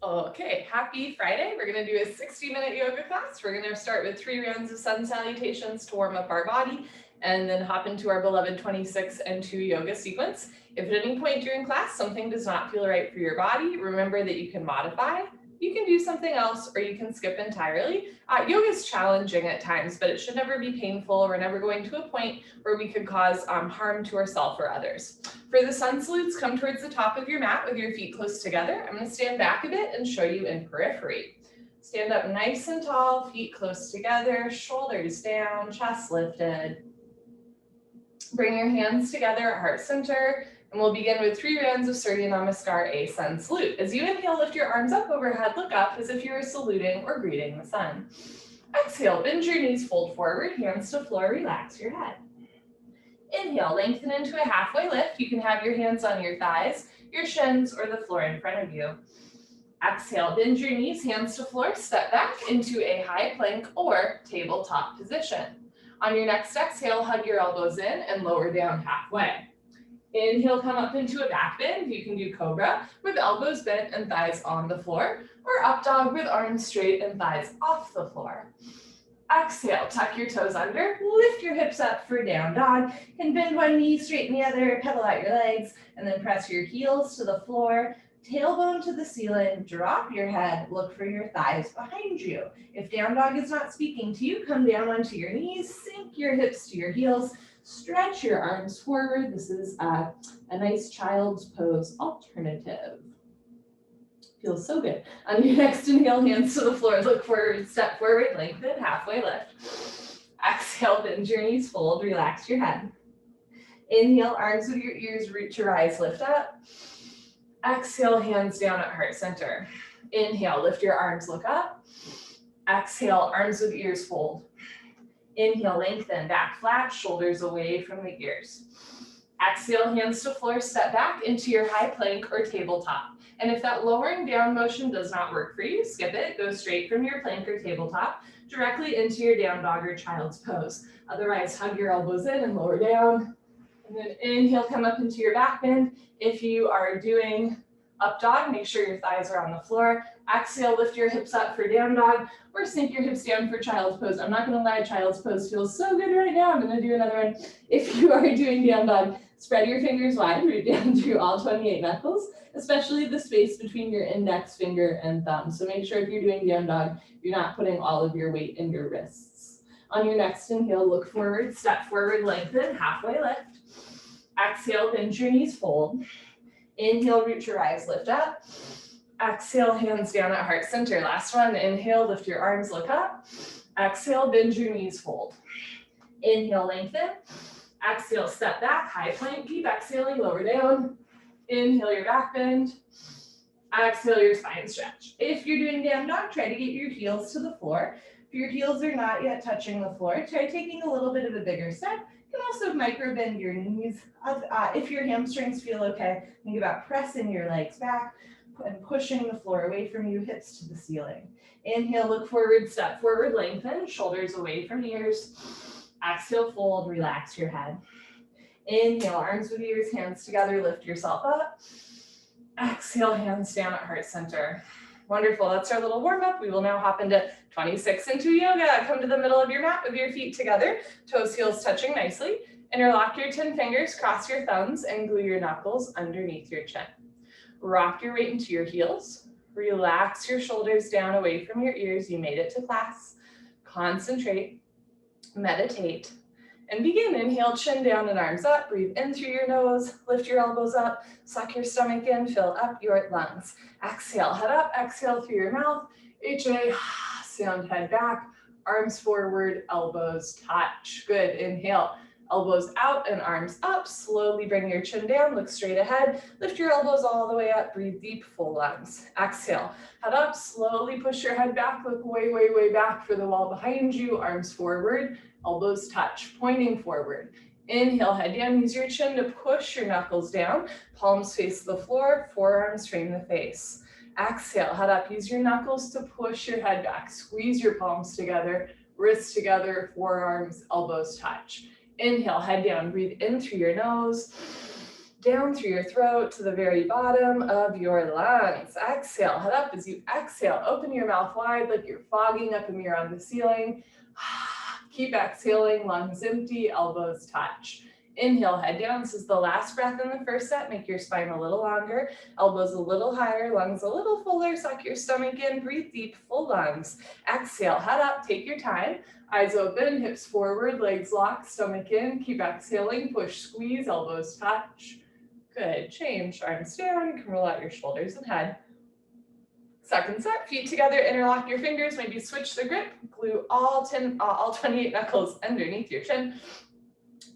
Okay, happy Friday. We're going to do a 60-minute yoga class. We're going to start with 3 rounds of sun salutations to warm up our body and then hop into our beloved 26 and 2 yoga sequence. If at any point during class something does not feel right for your body, remember that you can modify. You can do something else or you can skip entirely. Yoga is challenging at times, but it should never be painful. We're never going to a point where we could cause harm to ourselves or others. For the sun salutes, come towards the top of your mat with your feet close together. I'm going to stand back a bit and show you in periphery. Stand up nice and tall, feet close together, shoulders down, chest lifted. Bring your hands together at heart center, and we'll begin with 3 rounds of Surya Namaskar, a sun salute. As you inhale, lift your arms up overhead, look up as if you were saluting or greeting the sun. Exhale, bend your knees, fold forward, hands to floor, relax your head. Inhale, lengthen into a halfway lift. You can have your hands on your thighs, your shins, or the floor in front of you. Exhale, bend your knees, hands to floor, step back into a high plank or tabletop position. On your next exhale, hug your elbows in and lower down halfway. Inhale, come up into a back bend. You can do Cobra with elbows bent and thighs on the floor, or up dog with arms straight and thighs off the floor. Exhale, tuck your toes under, lift your hips up for down dog, and bend one knee, straighten the other, pedal out your legs, and then press your heels to the floor, tailbone to the ceiling, drop your head, look for your thighs behind you. If down dog is not speaking to you, come down onto your knees, sink your hips to your heels, stretch your arms forward. This is a nice child's pose alternative. Feels so good. On your next inhale, hands to the floor, look forward, step forward, lengthen, halfway lift. Exhale, bend your knees, fold, relax your head. Inhale, arms with your ears, reach your eyes, lift up. Exhale, hands down at heart center. Inhale, lift your arms, look up. Exhale, arms with ears, fold. Inhale, lengthen, back flat, shoulders away from the ears. Exhale, hands to floor, step back into your high plank or tabletop. And if that lowering down motion does not work for you, skip it. Go straight from your plank or tabletop directly into your down dog or child's pose. Otherwise, hug your elbows in and lower down. And then inhale, come up into your back bend. If you are doing up dog, make sure your thighs are on the floor. Exhale, lift your hips up for down dog, or sink your hips down for child's pose. I'm not gonna lie, child's pose feels so good right now. I'm gonna do another one. If you are doing down dog, spread your fingers wide, root down through all 28 knuckles, especially the space between your index finger and thumb. So make sure if you're doing down dog, you're not putting all of your weight in your wrists. On your next inhale, look forward, step forward, lengthen, halfway lift. Exhale, bend your knees, fold. Inhale, root your eyes, lift up. Exhale, hands down at heart center. Last one, inhale, lift your arms, look up. Exhale, bend your knees, fold. Inhale, lengthen. Exhale, step back, high plank, keep exhaling, lower down. Inhale your back bend. Exhale your spine stretch. If you're doing down dog, try to get your heels to the floor. If your heels are not yet touching the floor, try taking a little bit of a bigger step. You can also micro bend your knees. If your hamstrings feel okay, think about pressing your legs back and pushing the floor away from you, hips to the ceiling. Inhale, look forward, step forward, lengthen, shoulders away from ears. Exhale, fold, relax your head. Inhale, arms with ears, hands together, lift yourself up. Exhale, hands down at heart center. Wonderful, that's our little warm up. We will now hop into 26 and 2 yoga. Come to the middle of your mat with your feet together, toes, heels touching nicely. Interlock your 10 fingers, cross your thumbs, and glue your knuckles underneath your chin. Rock your weight into your heels. Relax your shoulders down away from your ears. You made it to class. Concentrate, meditate, and begin. Inhale, chin down and arms up. Breathe in through your nose. Lift your elbows up. Suck your stomach in. Fill up your lungs. Exhale, head up. Exhale through your mouth. HA, sound head back. Arms forward, elbows touch. Good. Inhale, elbows out and arms up. Slowly bring your chin down. Look straight ahead. Lift your elbows all the way up. Breathe deep, full lungs. Exhale, head up. Slowly push your head back. Look way, way, way back for the wall behind you. Arms forward. Elbows touch, pointing forward. Inhale, head down, use your chin to push your knuckles down. Palms face the floor, forearms frame the face. Exhale, head up, use your knuckles to push your head back. Squeeze your palms together, wrists together, forearms, elbows touch. Inhale, head down, breathe in through your nose. down through your throat to the very bottom of your lungs. Exhale, head up as you exhale. Open your mouth wide like you're fogging up a mirror on the ceiling. Keep exhaling, lungs empty, elbows touch. Inhale, head down. This is the last breath in the first set. Make your spine a little longer, elbows a little higher, lungs a little fuller. Suck your stomach in, breathe deep, full lungs. Exhale, head up, take your time. Eyes open, hips forward, legs locked, stomach in. Keep exhaling, push, squeeze, elbows touch. Good, change, arms down. You can roll out your shoulders and head. Second set, feet together, interlock your fingers, maybe switch the grip, glue all 28 knuckles underneath your chin.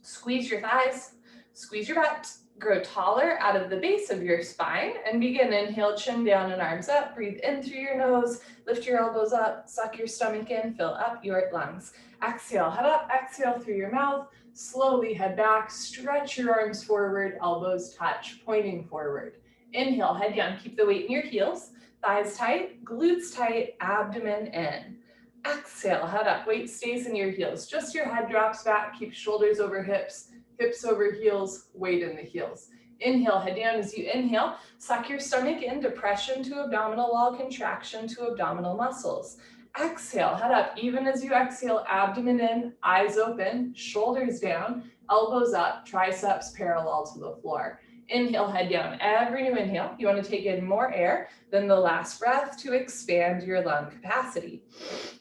Squeeze your thighs, squeeze your butt, grow taller out of the base of your spine, and begin. Inhale, chin down and arms up. Breathe in through your nose, lift your elbows up, suck your stomach in, fill up your lungs. Exhale, head up, exhale through your mouth. Slowly head back, stretch your arms forward, elbows touch, pointing forward. Inhale, head down, keep the weight in your heels, thighs tight, glutes tight, abdomen in. Exhale, head up, weight stays in your heels, just your head drops back, keep shoulders over hips, hips over heels, weight in the heels. Inhale, head down. As you inhale, suck your stomach in, depression to abdominal wall, contraction to abdominal muscles. Exhale, head up. Even as you exhale, abdomen in, eyes open, shoulders down, elbows up, triceps parallel to the floor. Inhale, head down. Every new inhale, you want to take in more air than the last breath to expand your lung capacity.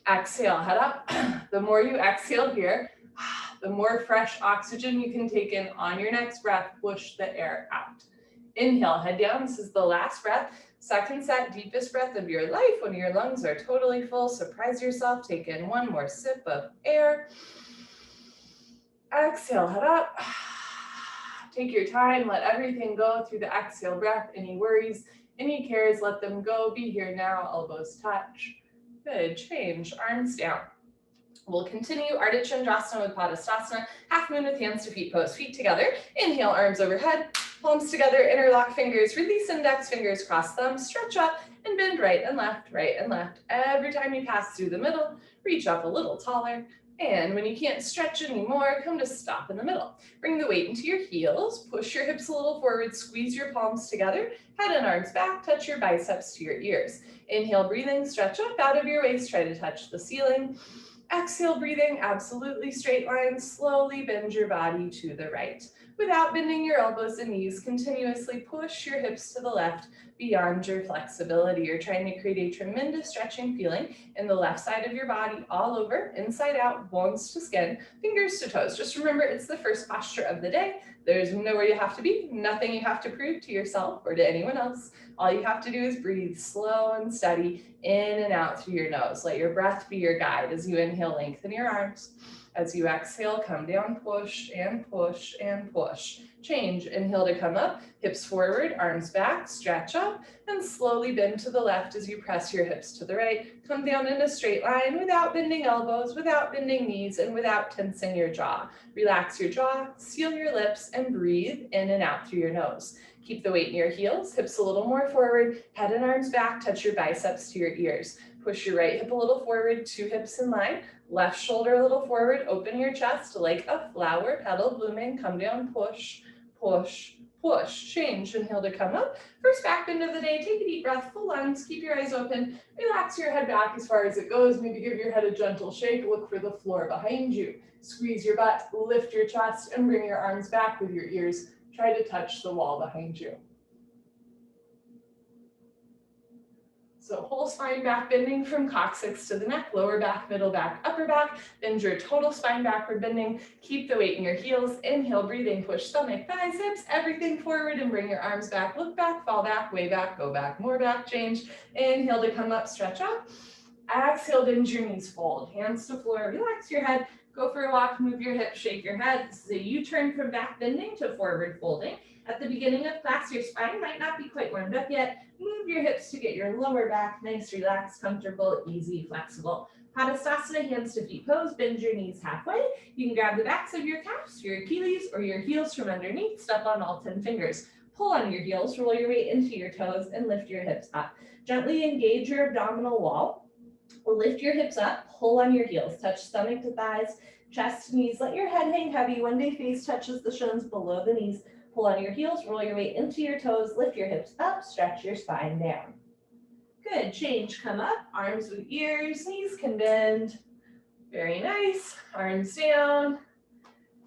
Exhale, head up. The more you exhale here, the more fresh oxygen you can take in on your next breath, push the air out. Inhale, head down. This is the last breath. Second set, deepest breath of your life when your lungs are totally full. Surprise yourself. Take in one more sip of air. Exhale, head up. Take your time. Let everything go through the exhale breath. Any worries, any cares, let them go. Be here now. Elbows touch. Good. Change. Arms down. We'll continue Ardha Chandrasana with Tadasana, half moon with hands to feet pose, feet together. Inhale, arms overhead, palms together, interlock fingers, release index fingers, cross thumbs, stretch up and bend right and left, right and left. Every time you pass through the middle, reach up a little taller. And when you can't stretch anymore, come to stop in the middle. Bring the weight into your heels, push your hips a little forward, squeeze your palms together, head and arms back, touch your biceps to your ears. Inhale, breathing, stretch up out of your waist, try to touch the ceiling. Exhale, breathing, absolutely straight line, slowly bend your body to the right. Without bending your elbows and knees, continuously push your hips to the left beyond your flexibility. You're trying to create a tremendous stretching feeling in the left side of your body, all over, inside out, bones to skin, fingers to toes. Just remember, it's the first posture of the day. There's nowhere you have to be, nothing you have to prove to yourself or to anyone else. All you have to do is breathe slow and steady in and out through your nose. Let your breath be your guide. As you inhale, lengthen your arms. As you exhale, come down, push and push and push. Change, inhale to come up, hips forward, arms back, stretch up, and slowly bend to the left as you press your hips to the right. Come down in a straight line without bending elbows, without bending knees, and without tensing your jaw. Relax your jaw, seal your lips, and breathe in and out through your nose. Keep the weight in your heels, hips a little more forward, head and arms back, touch your biceps to your ears. Push your right hip a little forward, two hips in line, left shoulder a little forward, open your chest like a flower petal blooming, come down, push, push, push. Change, inhale to come up. First back bend of the day, take a deep breath, full lungs, keep your eyes open, relax your head back as far as it goes, maybe give your head a gentle shake, look for the floor behind you. Squeeze your butt, lift your chest, and bring your arms back with your ears. Try to touch the wall behind you. So whole spine back bending from coccyx to the neck, lower back, middle back, upper back. Bend your total spine backward bending. Keep the weight in your heels. Inhale, breathing, push stomach, thighs, hips, everything forward and bring your arms back. Look back, fall back, way back, go back, more back, change. Inhale to come up, stretch up. Exhale, bend your knees, fold. Hands to floor, relax your head. Go for a walk, move your hips, shake your head. This is a U-turn from back bending to forward folding. At the beginning of class, your spine might not be quite warmed up yet. Move your hips to get your lower back nice, relaxed, comfortable, easy, flexible. Tadasana, hands to feet pose, bend your knees halfway. You can grab the backs of your calves, your Achilles, or your heels from underneath. Step on all 10 fingers. Pull on your heels, roll your weight into your toes, and lift your hips up. Gently engage your abdominal wall. Lift your hips up, pull on your heels, touch stomach to thighs, chest to knees. Let your head hang heavy. One day face touches the shins below the knees. Pull on your heels, roll your weight into your toes, lift your hips up, stretch your spine down. Good, change, come up, arms with ears, knees can bend. Very nice, arms down,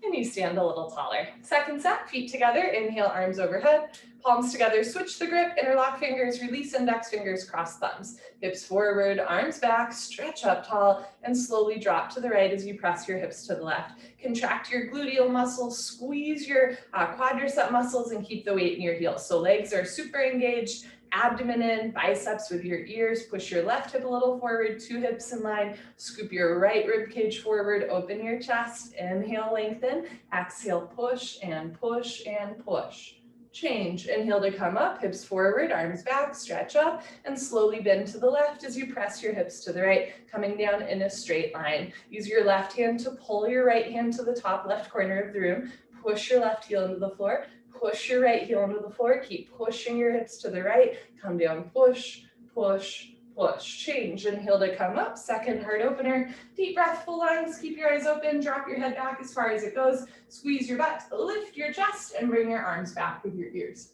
and you stand a little taller. Second set, feet together, inhale, arms overhead, palms together, switch the grip, interlock fingers, release index fingers, cross thumbs. Hips forward, arms back, stretch up tall, and slowly drop to the right as you press your hips to the left. Contract your gluteal muscles, squeeze your quadricep muscles, and keep the weight in your heels. So legs are super engaged, abdomen in, biceps with your ears, push your left hip a little forward, 2 hips in line, scoop your right rib cage forward, open your chest, inhale, lengthen, exhale, push and push and push. Change, inhale to come up, hips forward, arms back, stretch up, and slowly bend to the left as you press your hips to the right, coming down in a straight line. Use your left hand to pull your right hand to the top left corner of the room, push your left heel into the floor, push your right heel into the floor, keep pushing your hips to the right, come down, push, push, push. Change, inhale to come up, second heart opener, deep breath, full lungs, keep your eyes open, drop your head back as far as it goes, squeeze your butt, lift your chest, and bring your arms back with your ears.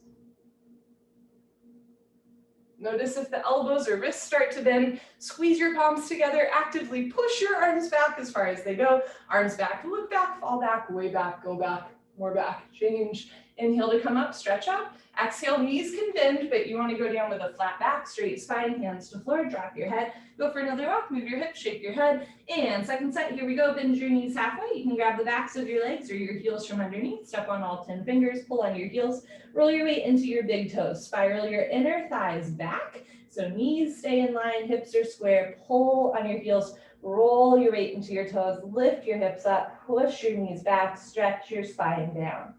Notice if the elbows or wrists start to bend, squeeze your palms together, actively push your arms back as far as they go, arms back, look back, fall back, way back, go back, more back, change. Inhale to come up, stretch up. Exhale, knees can bend, but you want to go down with a flat back, straight spine, hands to floor, drop your head. Go for another walk, move your hips, shake your head. And second set, here we go, bend your knees halfway. You can grab the backs of your legs or your heels from underneath, step on all 10 fingers, pull on your heels, roll your weight into your big toes, spiral your inner thighs back. So knees stay in line, hips are square, pull on your heels, roll your weight into your toes, lift your hips up, push your knees back, stretch your spine down.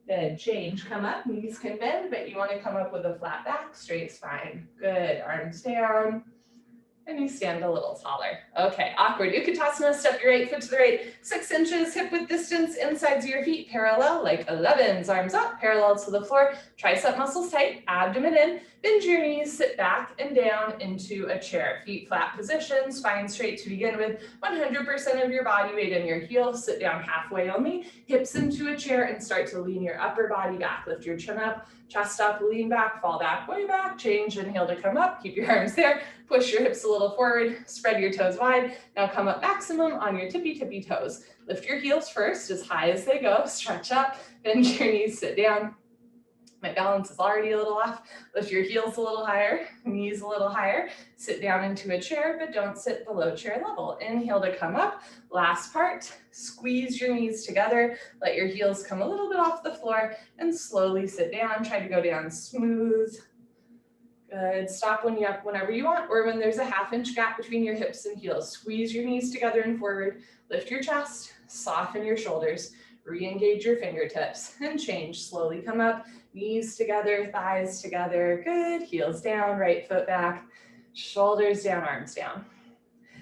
Good, change, come up, knees can bend, but you want to come up with a flat back, straight spine. Good, arms down, and you stand a little taller. Okay, awkward Utkatasana, step your right foot to the right, 6 inches, hip width distance, insides of your feet, parallel like 11s, arms up, parallel to the floor, tricep muscles tight, abdomen in, bend your knees, sit back and down into a chair. Feet flat position, spine straight to begin with, 100% of your body weight in your heels, sit down halfway only, hips into a chair and start to lean your upper body back. Lift your chin up, chest up, lean back, fall back, way back, change, inhale to come up, keep your arms there, push your hips a little forward, spread your toes wide. Now come up maximum on your tippy toes. Lift your heels first as high as they go, stretch up, bend your knees, sit down. My balance is already a little off. Lift your heels a little higher, knees a little higher. Sit down into a chair, but don't sit below chair level. Inhale to come up. Last part, squeeze your knees together. Let your heels come a little bit off the floor and slowly sit down. Try to go down smooth. Good, stop whenever you want or when there's a 1/2 inch gap between your hips and heels. Squeeze your knees together and forward. Lift your chest, soften your shoulders. Re-engage your fingertips and change. Slowly come up, knees together, thighs together. Good, heels down, right foot back, shoulders down, arms down.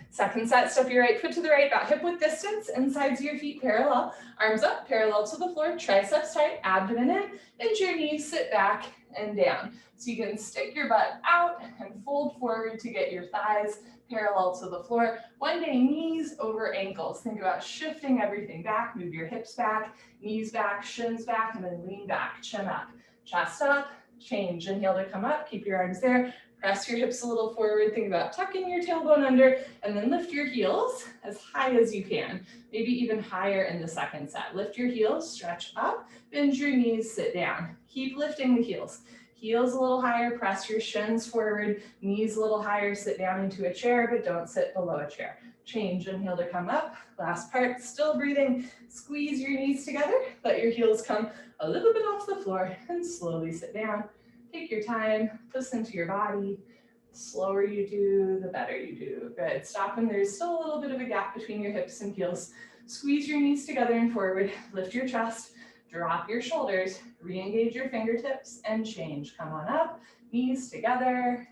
Second set, step your right foot to the right, about hip width distance, insides of your feet parallel, arms up, parallel to the floor, triceps tight, abdomen in, bend your knees, sit back and down. So you can stick your butt out and fold forward to get your thighs parallel to the floor. One day, knees over ankles. Think about shifting everything back, move your hips back, knees back, shins back, and then lean back, chin up, chest up, change. Inhale to come up, keep your arms there. Press your hips a little forward, think about tucking your tailbone under, and then lift your heels as high as you can, maybe even higher in the second set. Lift your heels, stretch up, bend your knees, sit down. Keep lifting the heels. Heels a little higher, press your shins forward, knees a little higher, sit down into a chair, but don't sit below a chair. Change, inhale to come up. Last part, still breathing. Squeeze your knees together, let your heels come a little bit off the floor, and slowly sit down. Take your time, listen to your body. The slower you do, the better you do. Good, stop when there's still a little bit of a gap between your hips and heels. Squeeze your knees together and forward, lift your chest, drop your shoulders, re-engage your fingertips, and change. Come on up, knees together.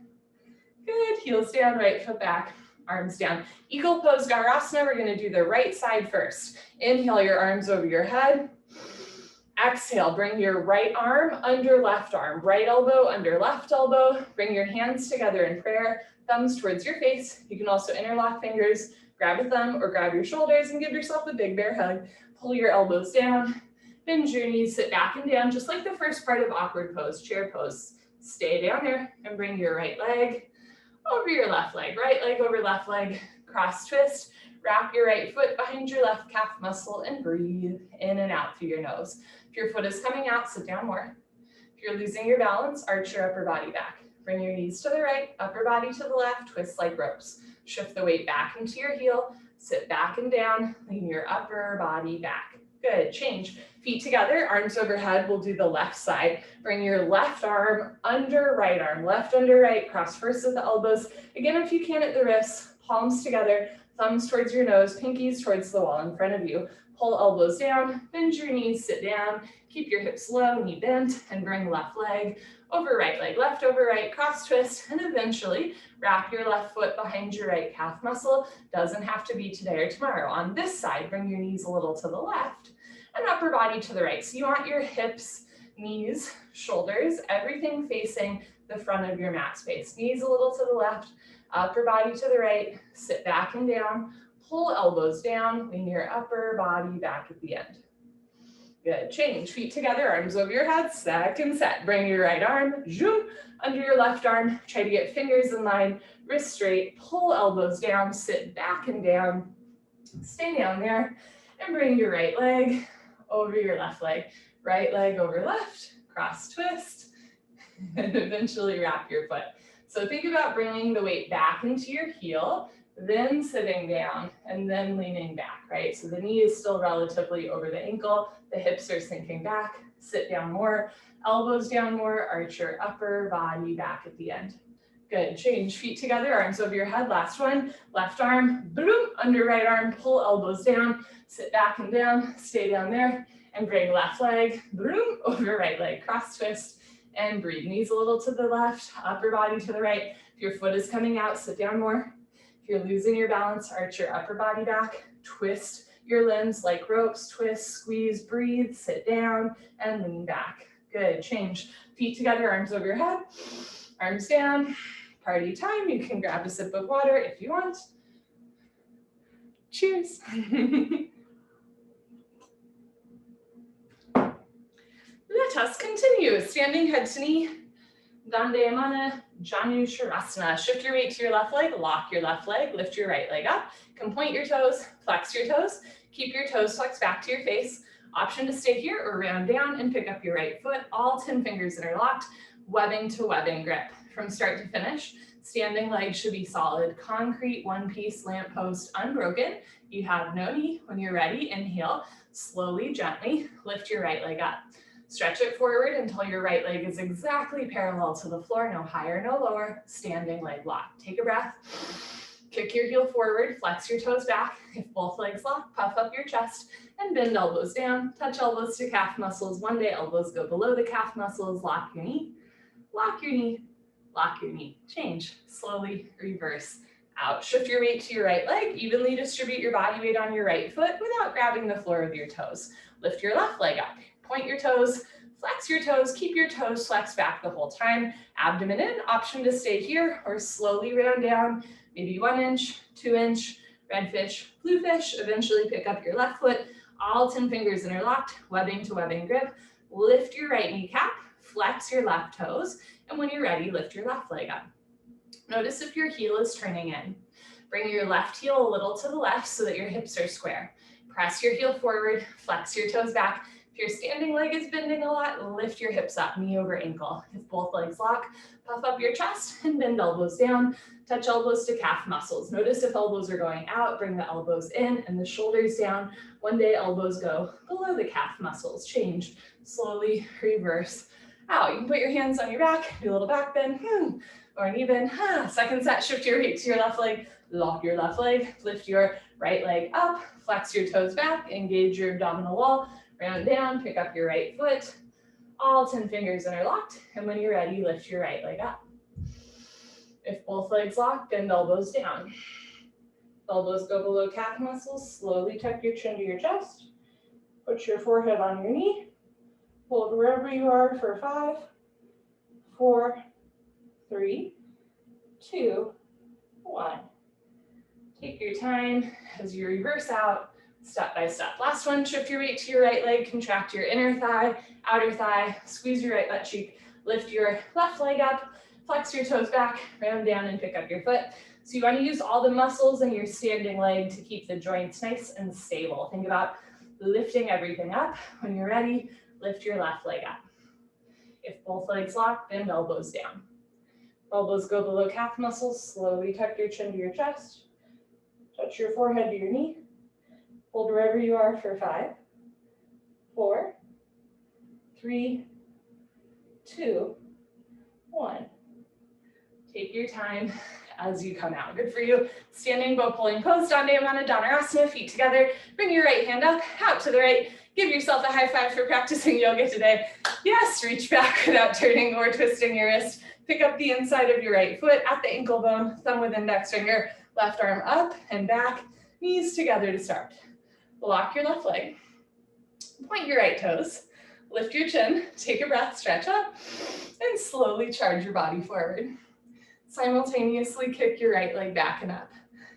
Good, heels down, right foot back, arms down. Eagle pose Johnarasana, we're gonna do the right side first. Inhale your arms over your head. Exhale, bring your right arm under left arm, right elbow under left elbow. Bring your hands together in prayer, thumbs towards your face. You can also interlock fingers, grab a thumb or grab your shoulders and give yourself a big bear hug. Pull your elbows down. Bend your knees, sit back and down, just like the first part of awkward pose, chair pose. Stay down there and bring your right leg over your left leg, right leg over left leg, cross twist. Wrap your right foot behind your left calf muscle and breathe in and out through your nose. If your foot is coming out, sit down more. If you're losing your balance, arch your upper body back. Bring your knees to the right, upper body to the left, twist like ropes. Shift the weight back into your heel, sit back and down, lean your upper body back. Good, change. Feet together, arms overhead, we'll do the left side. Bring your left arm under right arm, left under right, cross first at the elbows. Again, if you can at the wrists, palms together, thumbs towards your nose, pinkies towards the wall in front of you. Pull elbows down, bend your knees, sit down, keep your hips low, knee bent, and bring left leg over right leg, left over right, cross twist, and eventually wrap your left foot behind your right calf muscle. Doesn't have to be today or tomorrow. On this side, bring your knees a little to the left and upper body to the right. So you want your hips, knees, shoulders, everything facing the front of your mat space. Knees a little to the left, upper body to the right, sit back and down, pull elbows down, lean your upper body back at the end. Good, change, feet together, arms over your head, second set. Bring your right arm, zoom, under your left arm, try to get fingers in line, wrist straight, pull elbows down, sit back and down, stay down there, and bring your right leg over your left leg, right leg over left, cross twist, and eventually wrap your foot. So think about bringing the weight back into your heel, then sitting down, and then leaning back, right? So the knee is still relatively over the ankle, the hips are sinking back, sit down more, elbows down more, arch your upper body back at the end. Good, change, feet together, arms over your head, last one, left arm, boom, under right arm, pull elbows down, sit back and down, stay down there, and bring left leg, boom, over right leg, cross twist, and breathe. Knees a little to the left, upper body to the right. If your foot is coming out, sit down more. If you're losing your balance, arch your upper body back, twist your limbs like ropes, twist, squeeze, breathe, sit down, and lean back. Good, change. Feet together, arms over your head, arms down. Party time, you can grab a sip of water if you want. Cheers. Let us continue. Standing head to knee, Dandayamana, Johnarasana. Shift your weight to your left leg, lock your left leg, lift your right leg up. You can point your toes, flex your toes, keep your toes flexed back to your face. Option to stay here or round down and pick up your right foot. All 10 fingers interlocked, webbing to webbing grip. From start to finish, standing leg should be solid, concrete, one-piece lamppost, unbroken. You have no knee. When you're ready, inhale, slowly, gently, lift your right leg up. Stretch it forward until your right leg is exactly parallel to the floor, no higher, no lower, standing leg lock. Take a breath, kick your heel forward, flex your toes back. If both legs lock, puff up your chest and bend elbows down, touch elbows to calf muscles. One day elbows go below the calf muscles, lock your knee, lock your knee, lock your knee. Change, slowly reverse out. Shift your weight to your right leg, evenly distribute your body weight on your right foot without grabbing the floor with your toes. Lift your left leg up. Point your toes, flex your toes, keep your toes flexed back the whole time. Abdomen in, option to stay here or slowly round down, maybe 1 inch, 2 inch, red fish, blue fish. Eventually pick up your left foot, all 10 fingers interlocked, webbing to webbing grip. Lift your right kneecap, flex your left toes, and when you're ready, lift your left leg up. Notice if your heel is turning in. Bring your left heel a little to the left so that your hips are square. Press your heel forward, flex your toes back. If your standing leg is bending a lot, lift your hips up, knee over ankle. If both legs lock, puff up your chest and bend elbows down. Touch elbows to calf muscles. Notice if elbows are going out, bring the elbows in and the shoulders down. One day elbows go below the calf muscles. Change, slowly reverse out. You can put your hands on your back, do a little back bend, or an even. Second set, shift your weight to your left leg, lock your left leg, lift your right leg up, flex your toes back, engage your abdominal wall. Round down, pick up your right foot, all 10 fingers interlocked, and when you're ready, lift your right leg up. If both legs lock, bend elbows down. Elbows go below calf muscles, slowly tuck your chin to your chest, put your forehead on your knee, hold wherever you are for 5, 4, 3, 2, 1. Take your time as you reverse out, step by step. Last one, shift your weight to your right leg, contract your inner thigh, outer thigh, squeeze your right butt cheek, lift your left leg up, flex your toes back, round down and pick up your foot. So you want to use all the muscles in your standing leg to keep the joints nice and stable. Think about lifting everything up. When you're ready, lift your left leg up. If both legs lock, bend elbows down. Elbows go below calf muscles, slowly tuck your chin to your chest. Touch your forehead to your knee. Hold wherever you are for 5, 4, 3, 2, 1. Take your time as you come out. Good for you. Standing bow pulling pose, Dandayamana Johnarasana, feet together. Bring your right hand up, out to the right. Give yourself a high five for practicing yoga today. Yes, reach back without turning or twisting your wrist. Pick up the inside of your right foot at the ankle bone, thumb with index finger, left arm up and back, knees together to start. Lock your left leg, point your right toes, lift your chin, take a breath, stretch up, and slowly charge your body forward. Simultaneously kick your right leg back and up.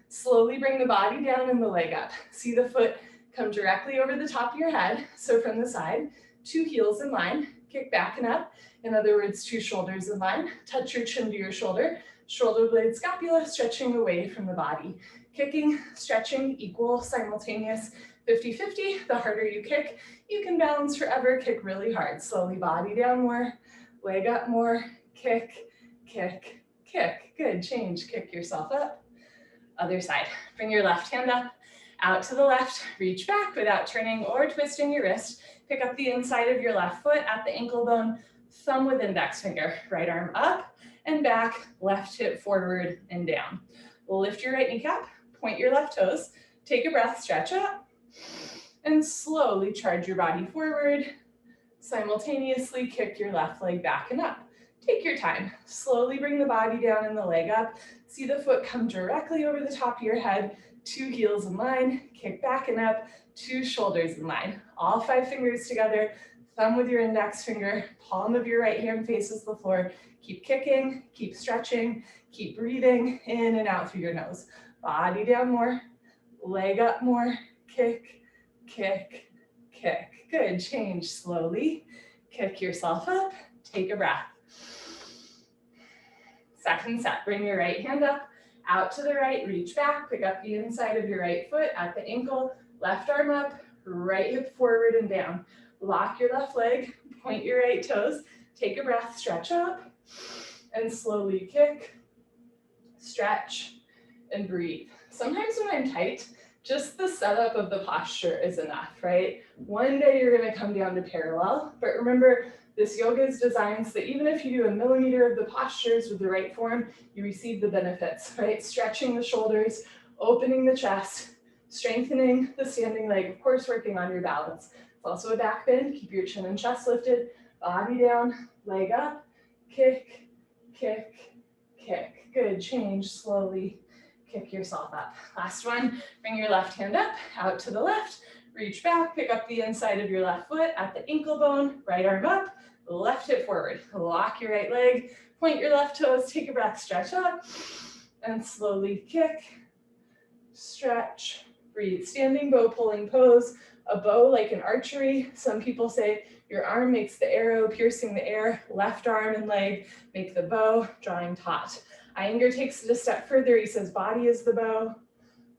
Slowly bring the body down and the leg up. See the foot come directly over the top of your head. So from the side, 2 heels in line, kick back and up. In other words, 2 shoulders in line. Touch your chin to your shoulder. Shoulder blade scapula stretching away from the body. Kicking, stretching, equal, simultaneous, 50-50. The harder you kick, you can balance forever. Kick really hard. Slowly body down more, leg up more, kick, kick, kick. Good, change, kick yourself up. Other side, bring your left hand up, out to the left, reach back without turning or twisting your wrist. Pick up the inside of your left foot at the ankle bone, thumb with index finger, right arm up and back, left hip forward and down. Lift your right kneecap, point your left toes, take a breath, stretch up, and slowly charge your body forward. Simultaneously kick your left leg back and up. Take your time. Slowly bring the body down and the leg up. See the foot come directly over the top of your head. 2 heels in line. Kick back and up. 2 shoulders in line. All 5 fingers together. Thumb with your index finger. Palm of your right hand faces the floor. Keep kicking. Keep stretching. Keep breathing in and out through your nose. Body down more. Leg up more. Kick, kick, kick. Good. Change slowly. Kick yourself up. Take a breath. Second set, bring your right hand up, out to the right, reach back, pick up the inside of your right foot at the ankle, left arm up, right hip forward and down. Lock your left leg, point your right toes, take a breath, stretch up, and slowly kick, stretch, and breathe. Sometimes when I'm tight, just the setup of the posture is enough, right? One day you're gonna come down to parallel, but remember, this yoga is designed so that even if you do a millimeter of the postures with the right form, you receive the benefits, right? Stretching the shoulders, opening the chest, strengthening the standing leg, of course, working on your balance. It's also a back bend, keep your chin and chest lifted, body down, leg up, kick, kick, kick. Good, change slowly, kick yourself up. Last one, bring your left hand up, out to the left, reach back, pick up the inside of your left foot at the ankle bone, right arm up, left hip forward. Lock your right leg, point your left toes, take a breath, stretch up, and slowly kick, stretch, breathe. Standing bow pulling pose, a bow like an archery. Some people say your arm makes the arrow, piercing the air, left arm and leg make the bow, drawing taut. Iyengar takes it a step further. He says body is the bow,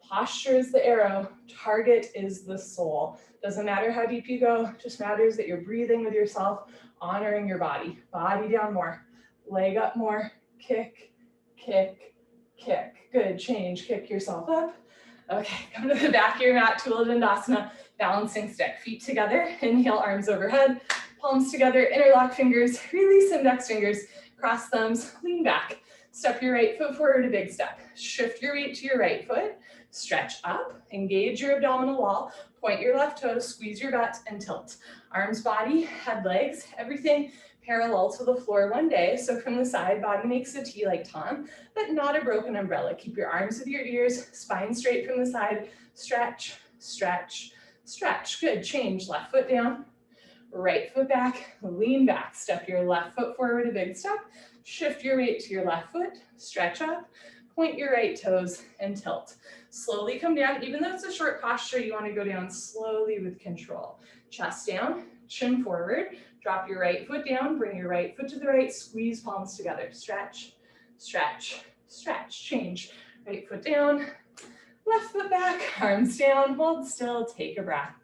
posture is the arrow, target is the soul. Doesn't matter how deep you go, just matters that you're breathing with yourself, honoring your body. Body down more, leg up more, kick, kick, kick. Good, change, kick yourself up. Okay, come to the back of your mat, Tula Dandasana, balancing stick. Feet together, inhale, arms overhead, palms together, interlock fingers, release index fingers, cross thumbs, lean back. Step your right foot forward, a big step. Shift your weight to your right foot, stretch up, engage your abdominal wall, point your left toes, squeeze your butt, and tilt. Arms, body, head, legs, everything parallel to the floor one day. So from the side, body makes a T like Tom, but not a broken umbrella. Keep your arms with your ears, spine straight from the side, stretch, stretch, stretch. Good, change, left foot down, right foot back, lean back. Step your left foot forward, a big step. Shift your weight to your left foot, stretch up, point your right toes and tilt. Slowly come down. Even though it's a short posture, you want to go down slowly with control. Chest down, chin forward, drop your right foot down, bring your right foot to the right, squeeze palms together. Stretch, stretch, stretch, change. Right foot down, left foot back, arms down, hold still, take a breath.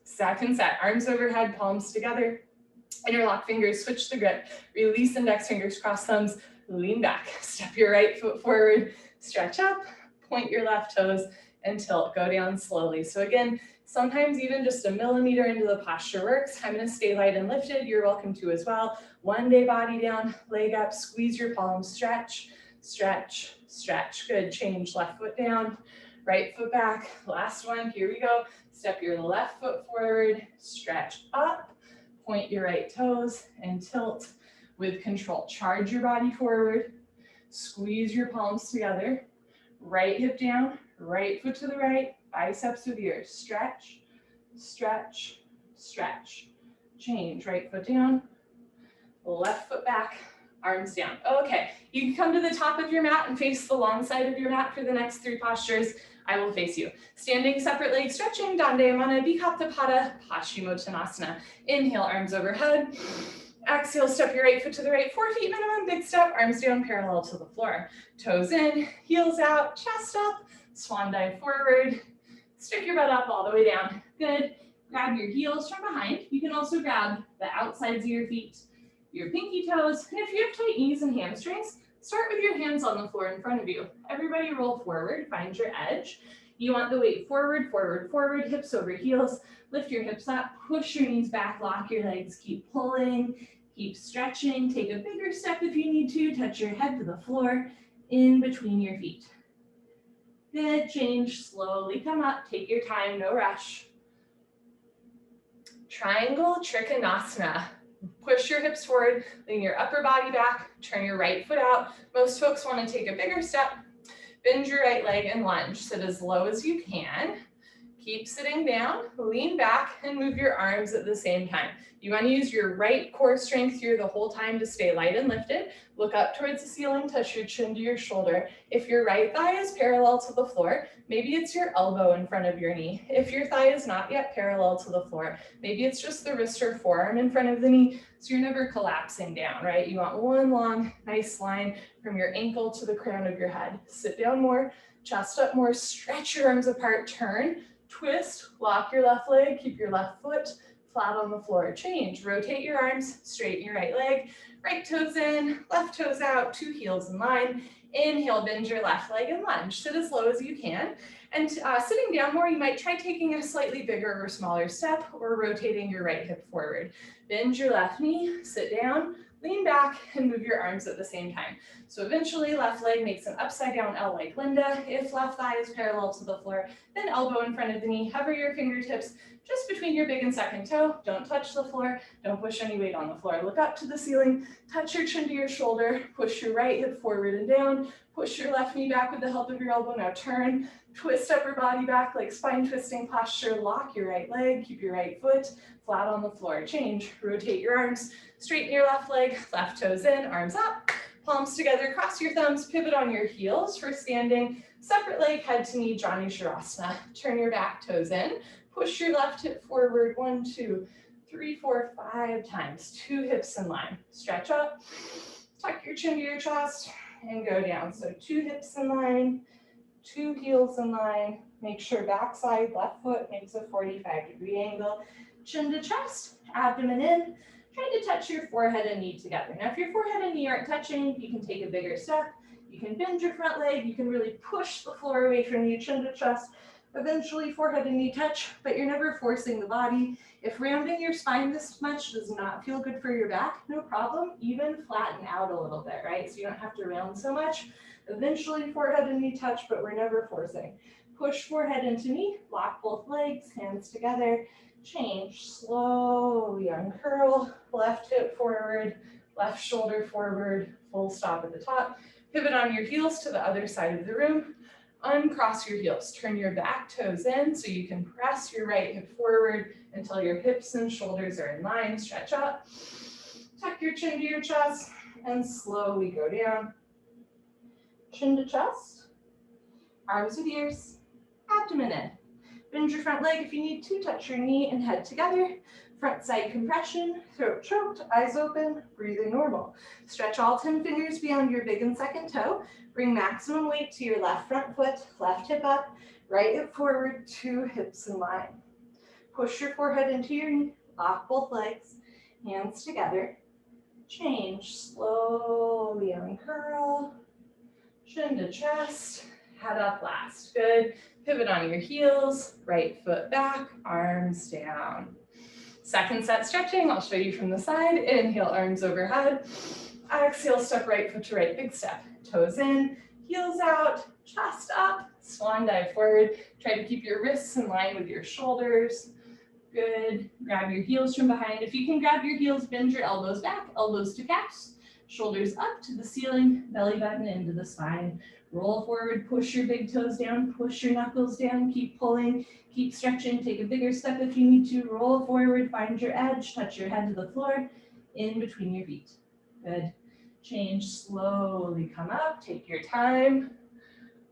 Second set, arms overhead, palms together. Interlock fingers, switch the grip. Release index fingers, cross thumbs, lean back. Step your right foot forward, stretch up, point your left toes, and tilt. Go down slowly. So again, sometimes even just a millimeter into the posture works. I'm gonna stay light and lifted. You're welcome to as well. One day body down, leg up, squeeze your palms, stretch, stretch, stretch. Good, change, left foot down, right foot back. Last one, here we go. Step your left foot forward, stretch up, point your right toes, and tilt with control. Charge your body forward, squeeze your palms together, right hip down, right foot to the right, biceps with ears. Stretch, stretch, stretch. Change, right foot down, left foot back, arms down. Okay, you can come to the top of your mat and face the long side of your mat for the next 3 postures. I will face you. Standing separate leg stretching, Dandayamana, Bikram, Hashimotonasana. Inhale, arms overhead. Exhale, step your right foot to the right, 4 feet minimum, big step, arms down parallel to the floor. Toes in, heels out, chest up, swan dive forward. Stick your butt up all the way down. Good. Grab your heels from behind. You can also grab the outsides of your feet, your pinky toes, and if you have tight knees and hamstrings, start with your hands on the floor in front of you. Everybody roll forward, find your edge. You want the weight forward, forward, forward, hips over heels. Lift your hips up, push your knees back, lock your legs, keep pulling, keep stretching. Take a bigger step if you need to. Touch your head to the floor, in between your feet. Good, change, slowly come up, take your time, no rush. Triangle Trikanasana. Push your hips forward, lean your upper body back, turn your right foot out. Most folks want to take a bigger step. Bend your right leg and lunge. Sit as low as you can. Keep sitting down, lean back, and move your arms at the same time. You want to use your right core strength here the whole time to stay light and lifted. Look up towards the ceiling, touch your chin to your shoulder. If your right thigh is parallel to the floor, maybe it's your elbow in front of your knee. If your thigh is not yet parallel to the floor, maybe it's just the wrist or forearm in front of the knee, so you're never collapsing down, right? You want one long, nice line from your ankle to the crown of your head. Sit down more, chest up more, stretch your arms apart, turn, twist, lock your left leg, keep your left foot flat on the floor. Change, rotate your arms, straighten your right leg, right toes in, left toes out, 2 heels in line. Inhale, bend your left leg and lunge. Sit as low as you can. And sitting down more, you might try taking a slightly bigger or smaller step or rotating your right hip forward. Bend your left knee, sit down, lean back, and move your arms at the same time. So eventually, left leg makes an upside down L like Linda. If left thigh is parallel to the floor, then elbow in front of the knee. Hover your fingertips just between your big and second toe. Don't touch the floor. Don't push any weight on the floor. Look up to the ceiling. Touch your chin to your shoulder. Push your right hip forward and down. Push your left knee back with the help of your elbow. Now turn. Twist upper body back like spine twisting posture. Lock your right leg. Keep your right foot flat on the floor. Change. Rotate your arms. Straighten your left leg. Left toes in. Arms up. Palms together. Cross your thumbs. Pivot on your heels for standing. Separate leg, head to knee, Johnarasana. Turn your back toes in. Push your left hip forward. 1, 2, 3, 4, 5 times. 2 hips in line. Stretch up. Tuck your chin to your chest and go down. So 2 hips in line, 2 heels in line. Make sure backside left foot makes a 45-degree angle. Chin to chest, abdomen in. Try to touch your forehead and knee together. Now, if your forehead and knee aren't touching, you can take a bigger step. You can bend your front leg. You can really push the floor away from you, chin to chest. Eventually, forehead and knee touch, but you're never forcing the body. If rounding your spine this much does not feel good for your back, no problem. Even flatten out a little bit, right? So you don't have to round so much. Eventually, forehead and knee touch, but we're never forcing. Push forehead into knee, lock both legs, hands together. Change, slowly uncurl, left hip forward, left shoulder forward, full stop at the top. Pivot on your heels to the other side of the room. Uncross your heels. Turn your back toes in so you can press your right hip forward until your hips and shoulders are in line. Stretch up. Tuck your chin to your chest. and slowly go down. Chin to chest, arms with ears, abdomen in. Bend your front leg if you need to, touch your knee and head together. Front side compression, throat choked, eyes open, breathing normal. Stretch all 10 fingers beyond your big and second toe. Bring maximum weight to your left front foot, left hip up, right hip forward, 2 hips in line. Push your forehead into your knee, lock both legs, hands together. Change, slowly uncurl, chin to chest, head up last. Good. Pivot on your heels, right foot back, arms down. Second set stretching, I'll show you from the side. Inhale, arms overhead. Exhale, step right foot to right, big step. Toes in, heels out, chest up, swan dive forward. Try to keep your wrists in line with your shoulders. Good. Grab your heels from behind. If you can grab your heels, bend your elbows back, elbows to calves, shoulders up to the ceiling, belly button into the spine. Roll forward, push your big toes down, push your knuckles down, keep pulling, keep stretching, take a bigger step if you need to, roll forward, find your edge, touch your head to the floor, in between your feet. Good. Change, slowly come up, take your time.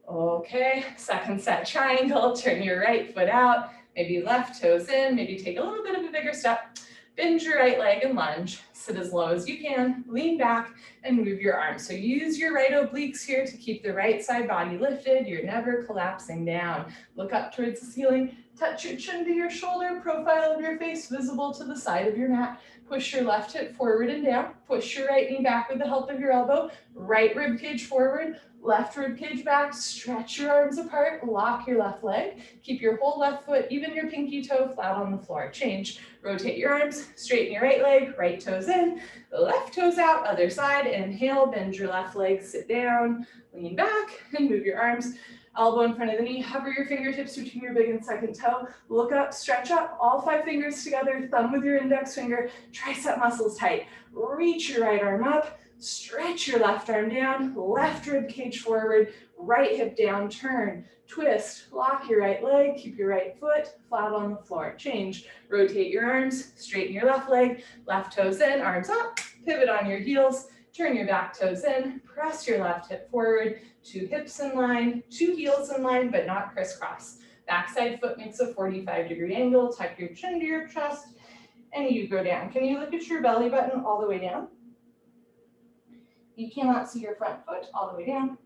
Okay, second set triangle, turn your right foot out, maybe left toes in, maybe take a little bit of a bigger step. Bend your right leg and lunge. Sit as low as you can, lean back and move your arms. So use your right obliques here to keep the right side body lifted. You're never collapsing down. Look up towards the ceiling, touch your chin to your shoulder, profile of your face visible to the side of your mat. Push your left hip forward and down. Push your right knee back with the help of your elbow. Right rib cage forward, left rib cage back. Stretch your arms apart, lock your left leg. Keep your whole left foot, even your pinky toe, flat on the floor. Change. Rotate your arms, straighten your right leg, right toes in, left toes out, other side. Inhale, bend your left leg, sit down, lean back, and move your arms. Elbow in front of the knee, hover your fingertips between your big and second toe. Look up, stretch up, all 5 fingers together, thumb with your index finger, tricep muscles tight. Reach your right arm up, stretch your left arm down, left rib cage forward, right hip down, turn, twist, lock your right leg, keep your right foot flat on the floor. Change, rotate your arms, straighten your left leg, left toes in, arms up, pivot on your heels, turn your back toes in, press your left hip forward, 2 hips in line, 2 heels in line, but not crisscross. Backside foot makes a 45-degree angle, tuck your chin to your chest, and you go down. Can you look at your belly button all the way down? You cannot see your front foot all the way down.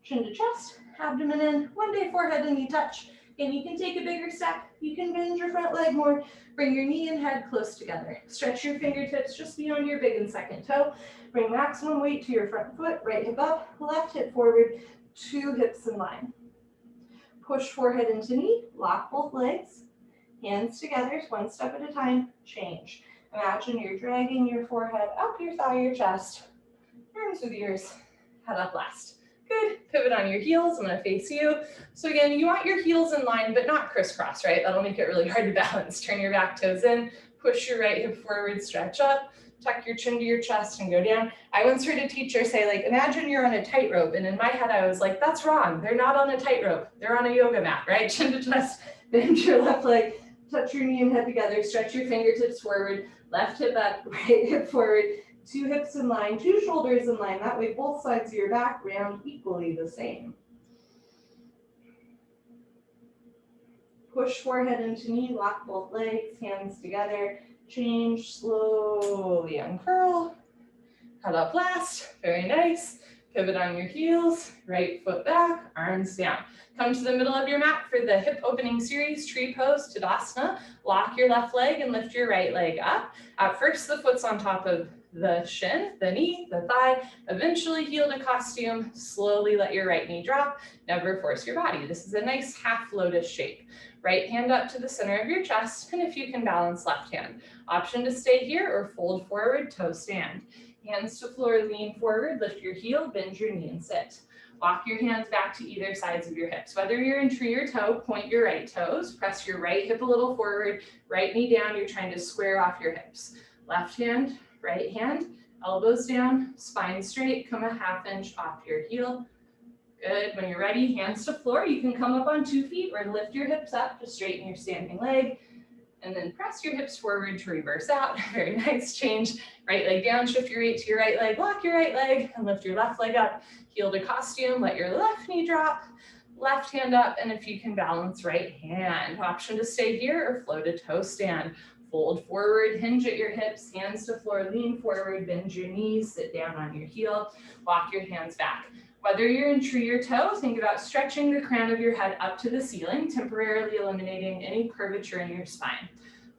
Chin to chest, abdomen in, one day forehead and knee touch. And you can take a bigger step. You can bend your front leg more. Bring your knee and head close together. Stretch your fingertips just beyond your big and second toe. Bring maximum weight to your front foot, right hip up, left hip forward, 2 hips in line. Push forehead into knee, lock both legs, hands together, 1 step at a time, change. Imagine you're dragging your forehead up your thigh, your chest, arms with ears, head up last. Good, pivot on your heels, I'm gonna face you. So again, you want your heels in line, but not crisscross, right? That'll make it really hard to balance. Turn your back toes in, push your right hip forward, stretch up, tuck your chin to your chest and go down. I once heard a teacher say, like, imagine you're on a tightrope, and in my head I was like, that's wrong, they're not on a tightrope, they're on a yoga mat, right? Chin to chest, bend your left leg, touch your knee and head together, stretch your fingertips forward, left hip up, right hip forward, 2 hips in line, 2 shoulders in line. That way both sides of your back round equally the same. Push forehead into knee, lock both legs, hands together. Change, slowly uncurl. Head up last, very nice. Pivot on your heels, right foot back, arms down. Come to the middle of your mat for the hip opening series, tree pose, Tadasana. Lock your left leg and lift your right leg up. At first, the foot's on top of the shin, the knee, the thigh, eventually heel to costume, slowly let your right knee drop, never force your body. This is a nice half lotus shape. Right hand up to the center of your chest, and if you can balance left hand. Option to stay here or fold forward, toe stand. Hands to floor, lean forward, lift your heel, bend your knee and sit. Walk your hands back to either sides of your hips. Whether you're in tree or toe, point your right toes, press your right hip a little forward, right knee down, you're trying to square off your hips. Left hand, right hand, elbows down, spine straight, come a ½ inch off your heel. Good, when you're ready, hands to floor. You can come up on 2 feet or lift your hips up to straighten your standing leg. and then press your hips forward to reverse out. Very nice. Change. Right leg down, shift your weight to your right leg, lock your right leg, and lift your left leg up. Heel to costume, let your left knee drop, left hand up, and if you can balance, right hand. Option to stay here or flow to toe stand. Fold forward, hinge at your hips, hands to floor, lean forward, bend your knees, sit down on your heel, walk your hands back. Whether you're in tree or toe, think about stretching the crown of your head up to the ceiling, temporarily eliminating any curvature in your spine.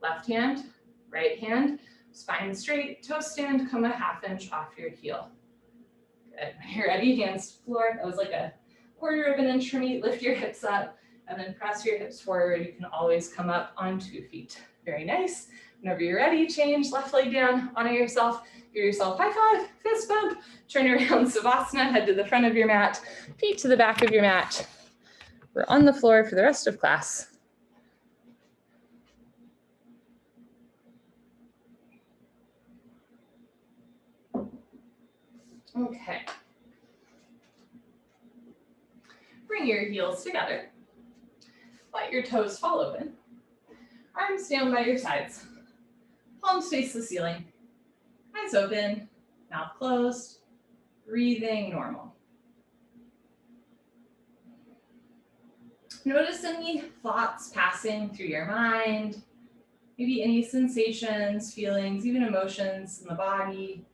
Left hand, right hand, spine straight, toe stand, come a ½ inch off your heel. Good. When you're ready, hands to floor. That was like a 1/4 of an inch for me. Lift your hips up and then press your hips forward. You can always come up on 2 feet. Very nice. Whenever you're ready, change, left leg down, honor yourself, give yourself high five, fist bump, turn around Savasana, head to the front of your mat, feet to the back of your mat. We're on the floor for the rest of class. Okay. Bring your heels together. Let your toes fall open. Arms down by your sides. Palms face the ceiling. Eyes open, mouth closed. Breathing normal. Notice any thoughts passing through your mind. Maybe any sensations, feelings, even emotions in the body.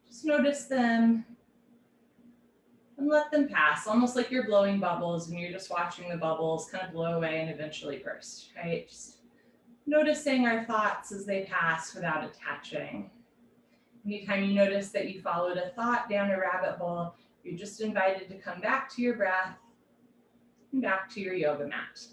Just notice them and let them pass, almost like you're blowing bubbles and you're just watching the bubbles kind of blow away and eventually burst, right? Just noticing our thoughts as they pass without attaching. Anytime you notice that you followed a thought down a rabbit hole, you're just invited to come back to your breath and back to your yoga mat.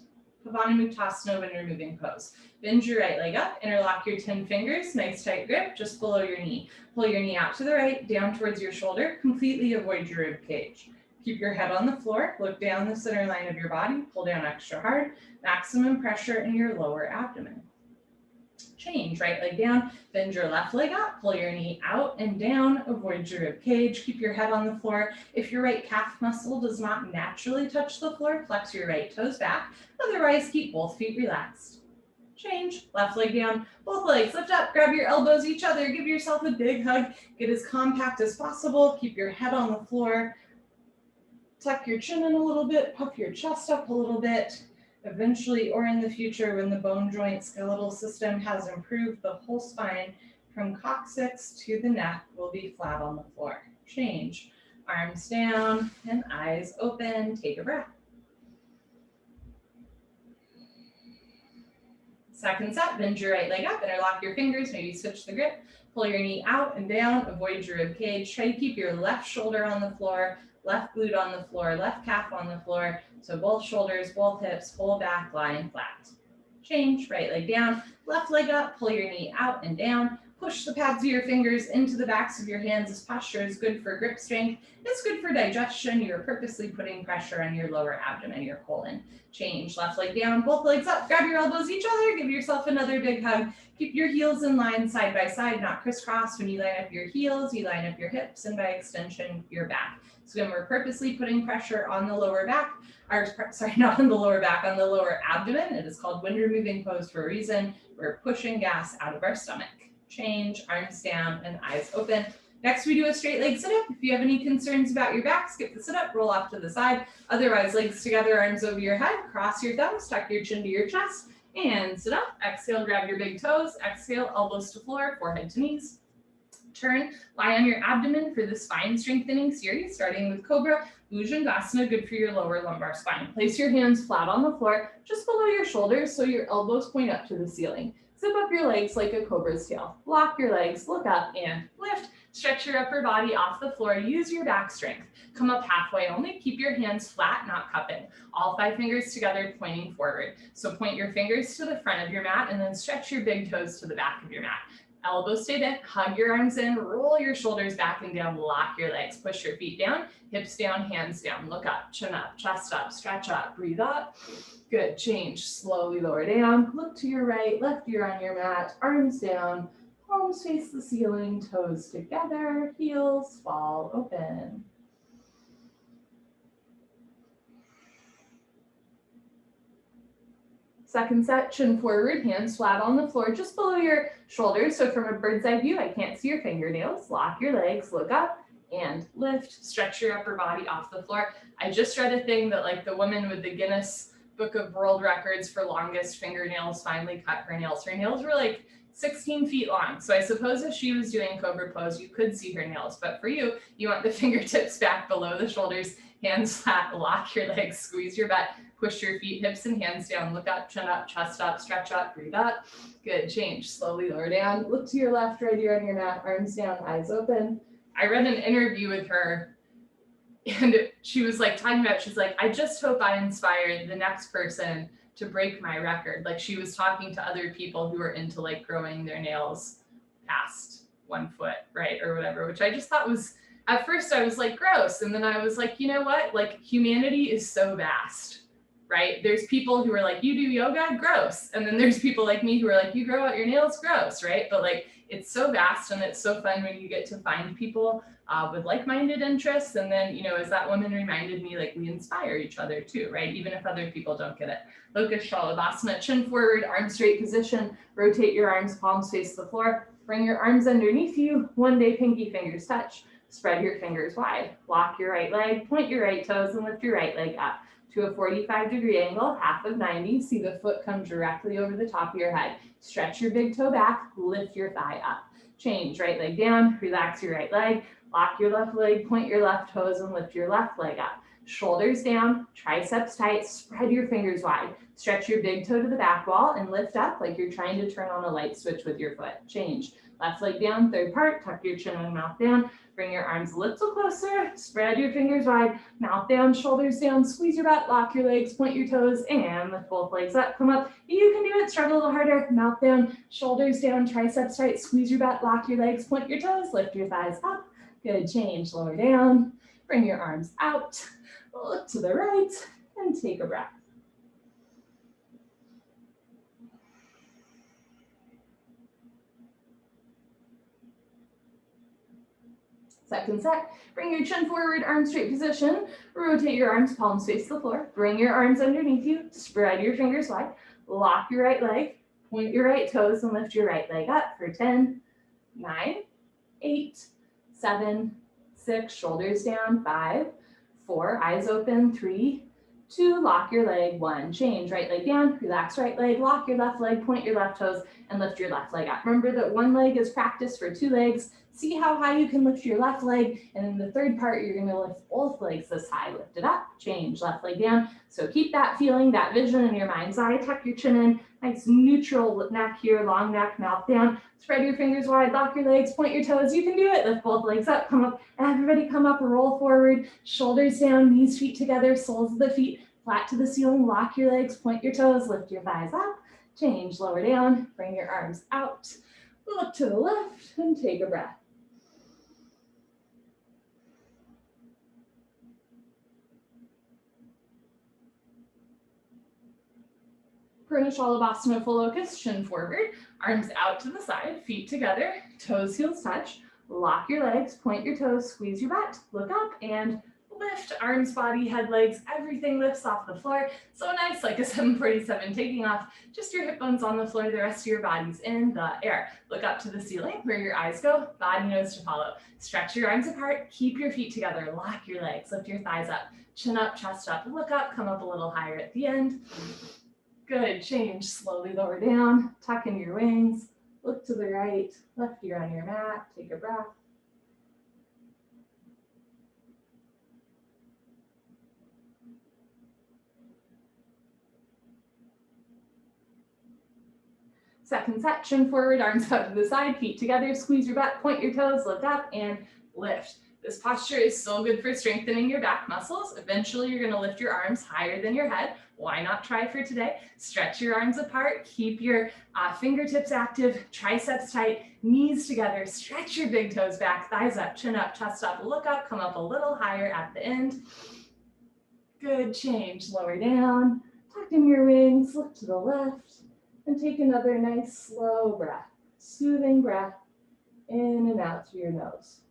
Uttanasana when you're moving pose. Bend your right leg up, interlock your 10 fingers, nice tight grip, just below your knee. Pull your knee out to the right, down towards your shoulder, completely avoid your rib cage. Keep your head on the floor, look down the center line of your body, pull down extra hard, maximum pressure in your lower abdomen. Change, right leg down, bend your left leg up, pull your knee out and down, avoid your rib cage, keep your head on the floor. If your right calf muscle does not naturally touch the floor, flex your right toes back, otherwise keep both feet relaxed. Change, left leg down, both legs lift up, grab your elbows each other, give yourself a big hug, get as compact as possible, keep your head on the floor, tuck your chin in a little bit, puff your chest up a little bit. Eventually, or in the future, when the bone joint skeletal system has improved, the whole spine from coccyx to the neck will be flat on the floor. Change, arms down and eyes open, take a breath. Second set, bend your right leg up, interlock your fingers, maybe switch the grip, pull your knee out and down, avoid your rib cage, try to keep your left shoulder on the floor, left glute on the floor, left calf on the floor, so both shoulders, both hips, whole back, lying flat. Change, right leg down, left leg up, pull your knee out and down, push the pads of your fingers into the backs of your hands. This posture is good for grip strength, it's good for digestion. You're purposely putting pressure on your lower abdomen, your colon. Change, left leg down, both legs up, grab your elbows each other, give yourself another big hug. Keep your heels in line side by side, not crisscross. When you line up your heels, you line up your hips and by extension, your back. So when we're purposely putting pressure on the lower back, not on the lower back, on the lower abdomen, it is called wind removing pose for a reason. We're pushing gas out of our stomach. Change, arms down and eyes open. Next, we do a straight leg sit-up. If you have any concerns about your back, skip the sit-up, roll off to the side. Otherwise, legs together, arms over your head, cross your thumbs, tuck your chin to your chest, and sit up. Exhale, grab your big toes. Exhale, elbows to floor, forehead to knees. Turn, lie on your abdomen for the spine strengthening series, starting with Cobra, Bhujangasana, good for your lower lumbar spine. Place your hands flat on the floor, just below your shoulders, so your elbows point up to the ceiling. Zip up your legs like a cobra's tail. Lock your legs, look up and lift. Stretch your upper body off the floor. Use your back strength. Come up halfway only. Keep your hands flat, not cupping. All 5 fingers together, pointing forward. So point your fingers to the front of your mat and then stretch your big toes to the back of your mat. Elbows stay bent, hug your arms in, roll your shoulders back and down, lock your legs, push your feet down, hips down, hands down, look up, chin up, chest up, stretch up, breathe up. Good, change, slowly lower down, look to your right, left ear on your mat, arms down, palms face the ceiling, toes together, heels fall open. Second set, chin forward, hands flat on the floor, just below your shoulders. So from a bird's eye view, I can't see your fingernails. Lock your legs, look up and lift. Stretch your upper body off the floor. I just read a thing that like the woman with the Guinness Book of World Records for longest fingernails finally cut her nails. Her nails were like 16 feet long. So I suppose if she was doing Cobra pose, you could see her nails. But for you, you want the fingertips back below the shoulders, hands flat, lock your legs, squeeze your butt, push your feet, hips and hands down, look up, chin up, chest up, stretch up, breathe up. Good, change, slowly lower down, look to your left, right ear on your mat, arms down, eyes open. I read an interview with her and she was like talking about, she's like, I just hope I inspire the next person to break my record. Like she was talking to other people who were into like growing their nails past 1 foot, right? Or whatever, which I just thought was, at first I was like, gross. And then I was like, you know what? Like humanity is so vast, right? There's people who are like, you do yoga, gross. And then there's people like me who are like, you grow out your nails, gross, right? But like, it's so vast and it's so fun when you get to find people with like-minded interests. And then, you know, as that woman reminded me, like we inspire each other too, right? Even if other people don't get it. Locust Shalabhasana, chin forward, arm straight position, rotate your arms, palms face the floor, bring your arms underneath you, one day pinky fingers touch, spread your fingers wide, lock your right leg, point your right toes and lift your right leg up to a 45-degree angle, half of 90, see the foot come directly over the top of your head, stretch your big toe back, lift your thigh up, change, right leg down, relax your right leg, lock your left leg, point your left toes and lift your left leg up. Shoulders down, triceps tight, spread your fingers wide. Stretch your big toe to the back wall and lift up like you're trying to turn on a light switch with your foot. Change. Left leg down, third part, tuck your chin and mouth down. Bring your arms a little closer, spread your fingers wide, mouth down, shoulders down, squeeze your butt, lock your legs, point your toes, and lift both legs up, come up. You can do it, struggle a little harder, mouth down, shoulders down, triceps tight, squeeze your butt, lock your legs, point your toes, lift your thighs up. Good, change, lower down, bring your arms out, look to the right, and take a breath. Second set, bring your chin forward, arm straight position, rotate your arms, palms face the floor, bring your arms underneath you, spread your fingers wide, lock your right leg, point your right toes and lift your right leg up for 10, 9, 8, 7, 6, shoulders down, 5, 4, eyes open, 3, 2, lock your leg, 1, change, right leg down, relax right leg, lock your left leg, point your left toes, and lift your left leg up. Remember that one leg is practice for 2 legs. See how high you can lift your left leg, and in the third part, you're gonna lift both legs this high, lift it up, change, left leg down. So keep that feeling, that vision in your mind's eye, tuck your chin in, nice neutral neck here, long neck, mouth down, spread your fingers wide, lock your legs, point your toes, you can do it, lift both legs up, come up, everybody come up, roll forward, shoulders down, knees, feet together, soles of the feet, flat to the ceiling, lock your legs, point your toes, lift your thighs up, change, lower down, bring your arms out, look to the left, and take a breath. Shalabhasana full locust, chin forward, arms out to the side, feet together, toes, heels touch, lock your legs, point your toes, squeeze your butt, look up and lift, arms, body, head, legs, everything lifts off the floor. So nice, like a 747 taking off, just your hip bones on the floor, the rest of your body's in the air. Look up to the ceiling where your eyes go, body knows to follow. Stretch your arms apart, keep your feet together, lock your legs, lift your thighs up, chin up, chest up, look up, come up a little higher at the end. Good, change, slowly lower down, tuck in your wings, look to the right, left ear on your mat, take a breath. Second set, chin forward, arms out to the side, feet together, squeeze your butt, point your toes, lift up and lift. This posture is so good for strengthening your back muscles. Eventually, you're gonna lift your arms higher than your head. Why not try for today? Stretch your arms apart, keep your fingertips active, triceps tight, knees together, stretch your big toes back, thighs up, chin up, chest up, look up, come up a little higher at the end. Good, change, lower down, tuck in your wings, look to the left, and take another nice slow breath, soothing breath in and out through your nose.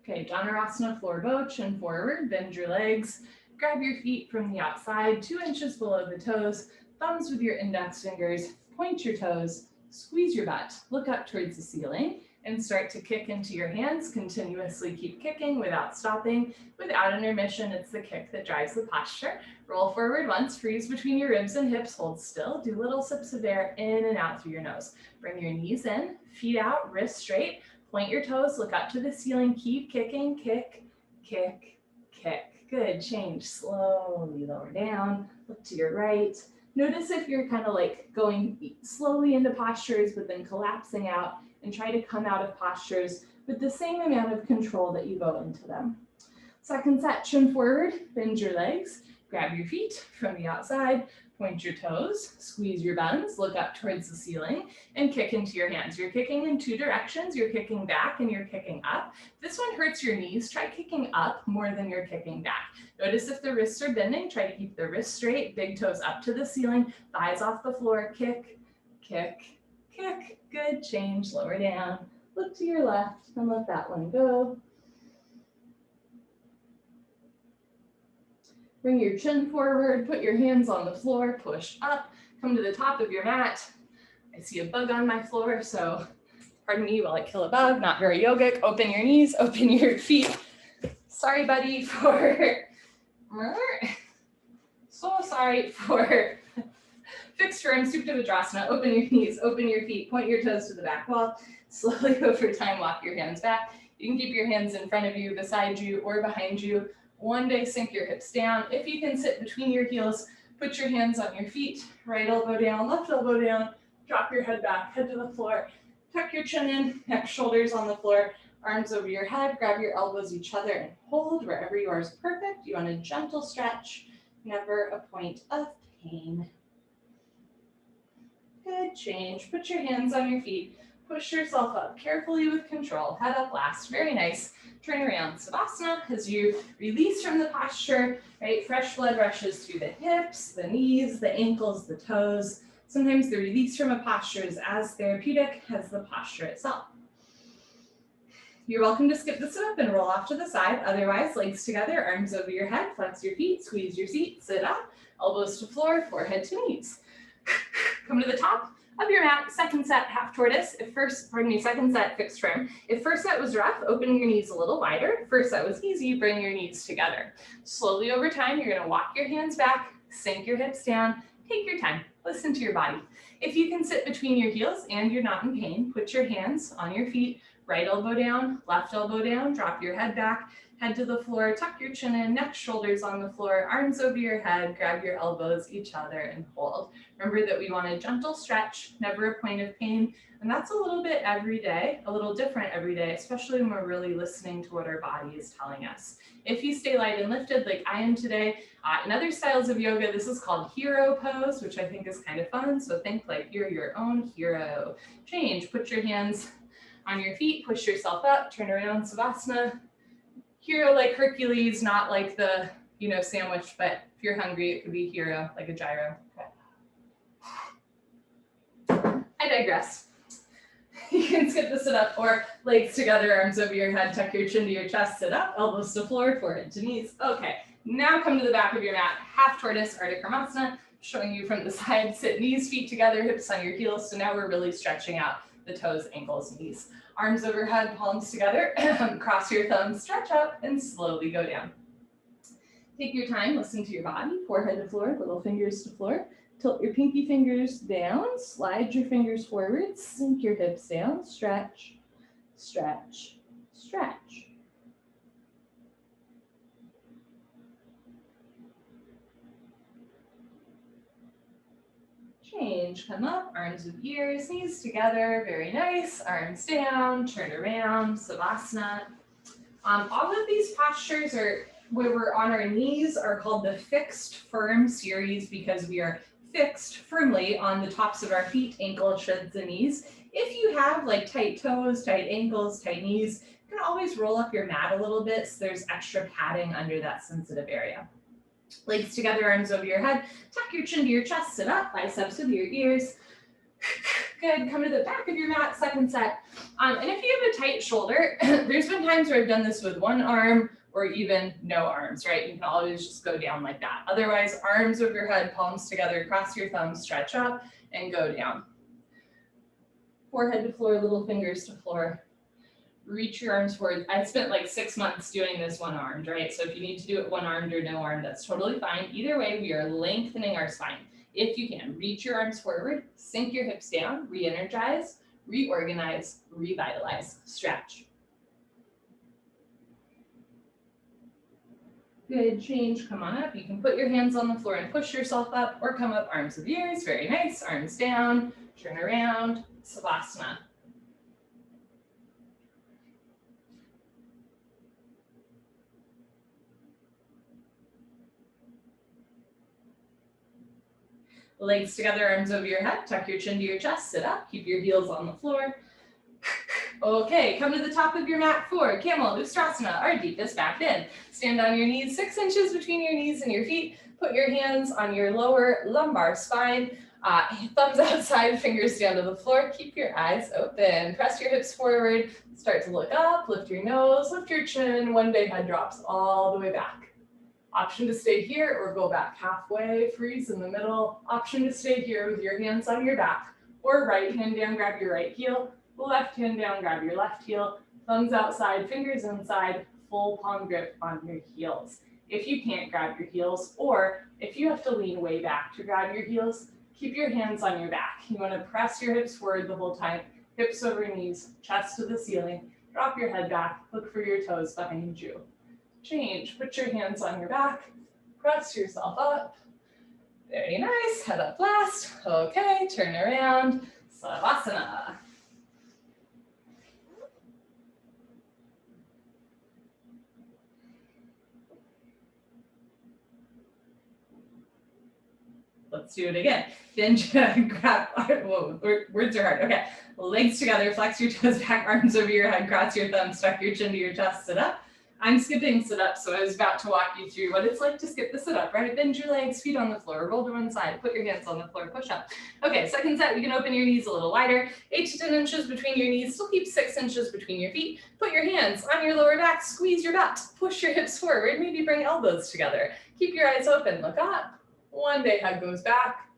Okay, Johnarasana floor bow, chin forward, bend your legs, grab your feet from the outside, 2 inches below the toes, thumbs with your index fingers, point your toes, squeeze your butt, look up towards the ceiling, and start to kick into your hands. Continuously keep kicking without stopping, without intermission. It's the kick that drives the posture. Roll forward once, freeze between your ribs and hips, hold still, do little sips of air in and out through your nose. Bring your knees in, feet out, wrists straight, point your toes, look up to the ceiling, keep kicking, kick, kick, kick. Good, change, slowly lower down, look to your right. Notice if you're kind of like going slowly into postures, but then collapsing out, and try to come out of postures with the same amount of control that you go into them. Second set, chin forward, bend your legs, grab your feet from the outside, point your toes, squeeze your buns, look up towards the ceiling, and kick into your hands. You're kicking in 2 directions. You're kicking back and you're kicking up. This one hurts your knees. Try kicking up more than you're kicking back. Notice if the wrists are bending, try to keep the wrists straight, big toes up to the ceiling, thighs off the floor, kick, kick, kick. Good, change, lower down, look to your left and let that one go. Bring your chin forward, put your hands on the floor, push up, come to the top of your mat. I see a bug on my floor, so pardon me while I kill a bug, not very yogic. Open your knees, open your feet. Sorry, buddy, so sorry for fixed firm, Supta Vidrasana. Open your knees, open your feet, point your toes to the back wall. Slowly over time, walk your hands back. You can keep your hands in front of you, beside you, or behind you. One day, sink your hips down. If you can sit between your heels, put your hands on your feet. Right elbow down, left elbow down. Drop your head back, head to the floor. Tuck your chin in, neck, shoulders on the floor. Arms over your head, grab your elbows each other and hold wherever you are is perfect. You want a gentle stretch, never a point of pain. Good, change. Put your hands on your feet. Push yourself up carefully with control. Head up last. Very nice. Turn around. Savasana as you release from the posture, right? Fresh blood rushes through the hips, the knees, the ankles, the toes. Sometimes the release from a posture is as therapeutic as the posture itself. You're welcome to skip the sit up and roll off to the side. Otherwise, legs together, arms over your head, flex your feet, squeeze your seat, sit up, elbows to floor, forehead to knees. Come to the top of your mat, second set, half tortoise. Second set, fixed firm. If first set was rough, open your knees a little wider. First set was easy, bring your knees together. Slowly over time, you're gonna walk your hands back, sink your hips down, take your time, listen to your body. If you can sit between your heels and you're not in pain, put your hands on your feet, right elbow down, left elbow down, drop your head back, head to the floor, tuck your chin in, neck, shoulders on the floor, arms over your head, grab your elbows each other and hold. Remember that we want a gentle stretch, never a point of pain, and that's a little bit every day, a little different every day, especially when we're really listening to what our body is telling us. If you stay light and lifted like I am today, in other styles of yoga, this is called hero pose, which I think is kind of fun, so think like you're your own hero. Change, put your hands on your feet, push yourself up, turn around, Savasana. Hero like Hercules, not like the, sandwich, but if you're hungry, it could be hero, like a gyro. Okay. I digress. You can skip the sit up or legs together, arms over your head, tuck your chin to your chest, sit up, elbows to floor, forehead to knees. Okay, now come to the back of your mat, half tortoise, Trikanasana, showing you from the side, sit knees, feet together, hips on your heels. So now we're really stretching out the toes, ankles, knees. Arms overhead, palms together, cross your thumbs, stretch up, and slowly go down. Take your time, listen to your body, forehead to floor, little fingers to floor. Tilt your pinky fingers down, slide your fingers forward, sink your hips down, stretch, stretch, stretch. Change, come up, arms with ears, knees together, very nice. Arms down, turn around, Savasana. All of these postures are where we're on our knees are called the fixed firm series because we are fixed firmly on the tops of our feet, ankles, shins, and knees. If you have like tight toes, tight ankles, tight knees, you can always roll up your mat a little bit so there's extra padding under that sensitive area. Legs together, arms over your head, tuck your chin to your chest, sit up, biceps with your ears. Good, come to the back of your mat, second set. And if you have a tight shoulder, there's been times where I've done this with one arm or even no arms, right? You can always just go down like that. Otherwise, arms over your head, palms together, cross your thumbs, stretch up, and go down. Forehead to floor, little fingers to floor. Reach your arms forward. I spent like 6 months doing this one-armed, right? So if you need to do it one-armed or no arm, that's totally fine. Either way, we are lengthening our spine. If you can, reach your arms forward, sink your hips down, re-energize, reorganize, revitalize, stretch. Good, change, come on up. You can put your hands on the floor and push yourself up or come up, arms with ears, very nice. Arms down, turn around, Savasana. Legs together, arms over your head, tuck your chin to your chest, sit up, keep your heels on the floor. Okay, come to the top of your mat, forward, camel, Ustrasana, our deepest back bend. Stand on your knees, 6 inches between your knees and your feet. Put your hands on your lower lumbar spine, thumbs outside, fingers down to the floor. Keep your eyes open. Press your hips forward, start to look up, lift your nose, lift your chin. One big head drops all the way back. Option to stay here or go back halfway, freeze in the middle. Option to stay here with your hands on your back, or right hand down, grab your right heel, left hand down, grab your left heel, thumbs outside, fingers inside, full palm grip on your heels. If you can't grab your heels, or if you have to lean way back to grab your heels, keep your hands on your back. You want to press your hips forward the whole time, hips over knees, chest to the ceiling, drop your head back, look for your toes behind you. Change, put your hands on your back, press yourself up. Very nice, head up last. Okay, turn around, Savasana. Let's do it again. Then grab, whoa, words are hard. Okay, legs together, flex your toes back, arms over your head, cross your thumbs, tuck your chin to your chest, sit up. I'm skipping sit-up, so I was about to walk you through what it's like to skip the sit-up, right? Bend your legs, feet on the floor, roll to one side, put your hands on the floor, push up. Okay, second set, you can open your knees a little wider, 8 to 10 inches between your knees, still keep 6 inches between your feet. Put your hands on your lower back, squeeze your butt, push your hips forward, maybe bring elbows together. Keep your eyes open, look up. One day head goes back,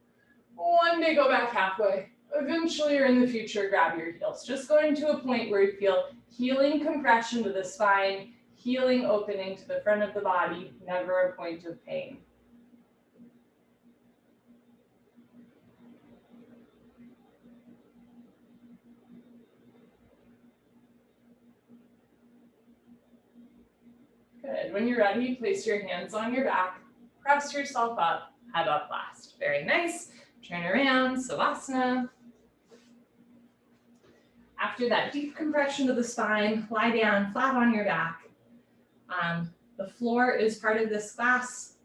one day go back halfway. Eventually or in the future, grab your heels. Just going to a point where you feel healing compression to the spine, healing opening to the front of the body, never a point of pain. Good. When you're ready, place your hands on your back, press yourself up, head up last. Very nice. Turn around, Savasana. After that deep compression to the spine, lie down flat on your back. The floor is part of this class.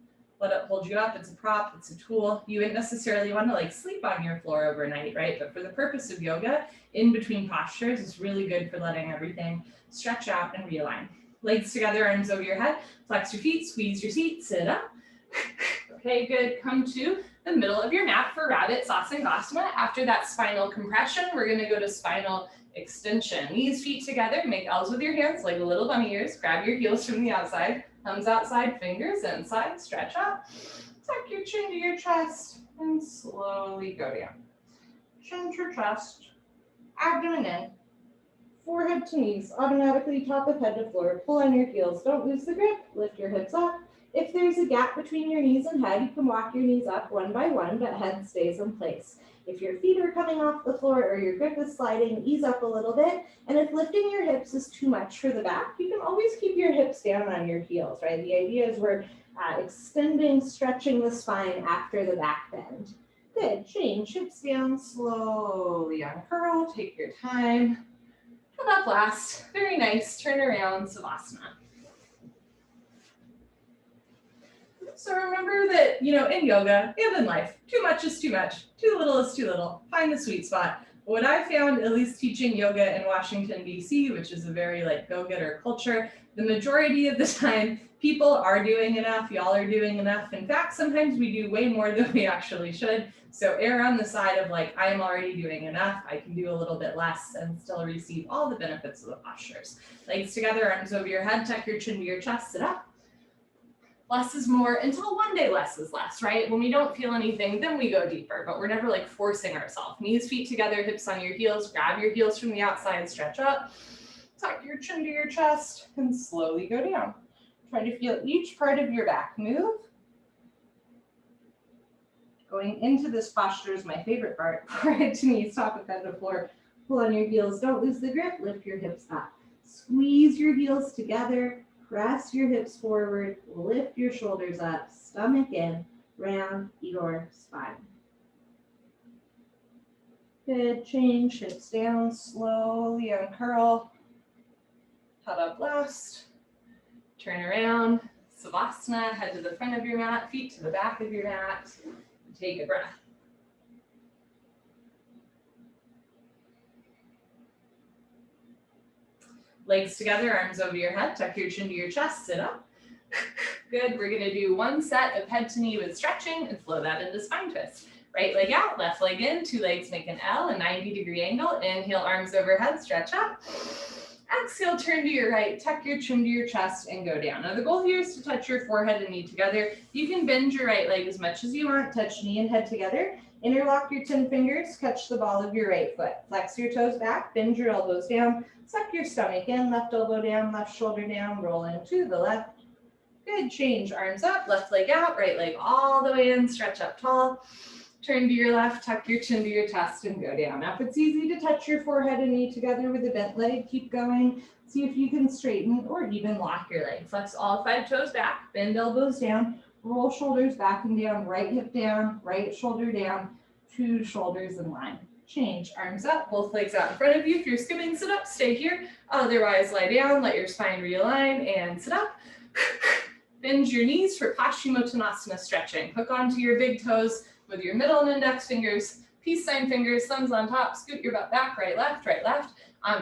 Let it hold you up. It's a prop. It's a tool. You wouldn't necessarily want to sleep on your floor overnight, right? But for the purpose of yoga, in between postures, it's really good for letting everything stretch out and realign. Legs together, arms over your head. Flex your feet, squeeze your seat, sit up. Okay, good. Come to the middle of your mat for Rabbit Sasana. After that spinal compression, we're going to go to spinal extension. Knees, feet together, make L's with your hands like little bunny ears. Grab your heels from the outside, thumbs outside, fingers inside, stretch up. Tuck your chin to your chest and slowly go down. Chin to chest, abdomen in, forehead to knees, automatically top of head to floor. Pull on your heels, don't lose the grip, lift your hips up. If there's a gap between your knees and head, you can walk your knees up one by one, but head stays in place. If your feet are coming off the floor or your grip is sliding, ease up a little bit. And if lifting your hips is too much for the back, you can always keep your hips down on your heels, right? The idea is we're extending, stretching the spine after the back bend. Good, change, hips down, slowly uncurl, take your time. Head up last, very nice, turn around, Savasana. So remember that, in yoga and in life, too much is too much, too little is too little. Find the sweet spot. What I found, at least teaching yoga in Washington, D.C., which is a very go-getter culture, the majority of the time, People are doing enough, y'all are doing enough. In fact, sometimes we do way more than we actually should. So err on the side of like, I'm already doing enough, I can do a little bit less and still receive all the benefits of the postures. Legs together, arms over your head, tuck your chin to your chest, sit up. Less is more until one day less is less, right? When we don't feel anything, then we go deeper, but we're never like forcing ourselves. Knees, feet together, hips on your heels, grab your heels from the outside, stretch up, tuck your chin to your chest, and slowly go down. Try to feel each part of your back move. Going into this posture is my favorite part. Forehead to knees, top of head to floor. Pull on your heels, don't lose the grip, lift your hips up. Squeeze your heels together, press your hips forward, lift your shoulders up, stomach in, round your spine. Good, change, hips down, slowly uncurl. Head up last, turn around, Savasana, head to the front of your mat, feet to the back of your mat. Take a breath. Legs together, arms over your head, tuck your chin to your chest, sit up. Good, we're gonna do one set of head to knee with stretching and flow that into spine twist. Right leg out, left leg in, two legs make an L, a 90-degree angle. Inhale, arms overhead, stretch up. Exhale, turn to your right, tuck your chin to your chest and go down. Now the goal here is to touch your forehead and knee together. You can bend your right leg as much as you want, touch knee and head together. Interlock your 10 fingers, catch the ball of your right foot. Flex your toes back, bend your elbows down, suck your stomach in, left elbow down, left shoulder down, roll into the left. Good, change, arms up, left leg out, right leg all the way in, stretch up tall. Turn to your left, tuck your chin to your chest and go down. Now if it's easy to touch your forehead and knee together with a bent leg, keep going. See if you can straighten or even lock your leg. Flex all 5 toes back, bend elbows down, roll shoulders back and down, right hip down, right shoulder down, 2 shoulders in line. Change, arms up, both legs out in front of you. If you're skipping, sit up, stay here. Otherwise, lie down, let your spine realign and sit up. Bend your knees for Hashimotonasana stretching. Hook onto your big toes with your middle and index fingers, peace sign fingers, thumbs on top, scoot your butt back, right, left, right, left.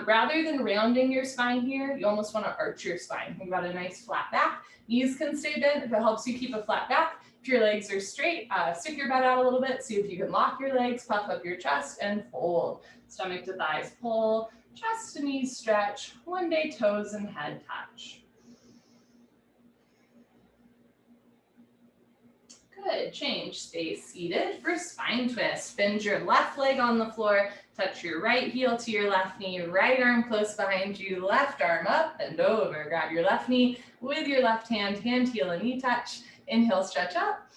Rather than rounding your spine here, you almost want to arch your spine. Think about a nice flat back. Knees can stay bent if it helps you keep a flat back. If your legs are straight, stick your butt out a little bit. See if you can lock your legs, puff up your chest, and fold. Stomach to thighs pull, chest to knees stretch, one day toes and head touch. Good, change, stay seated for spine twist. Bend your left leg on the floor, touch your right heel to your left knee, right arm close behind you, left arm up and over. Grab your left knee with your left hand, hand, heel, and knee touch. Inhale, stretch up.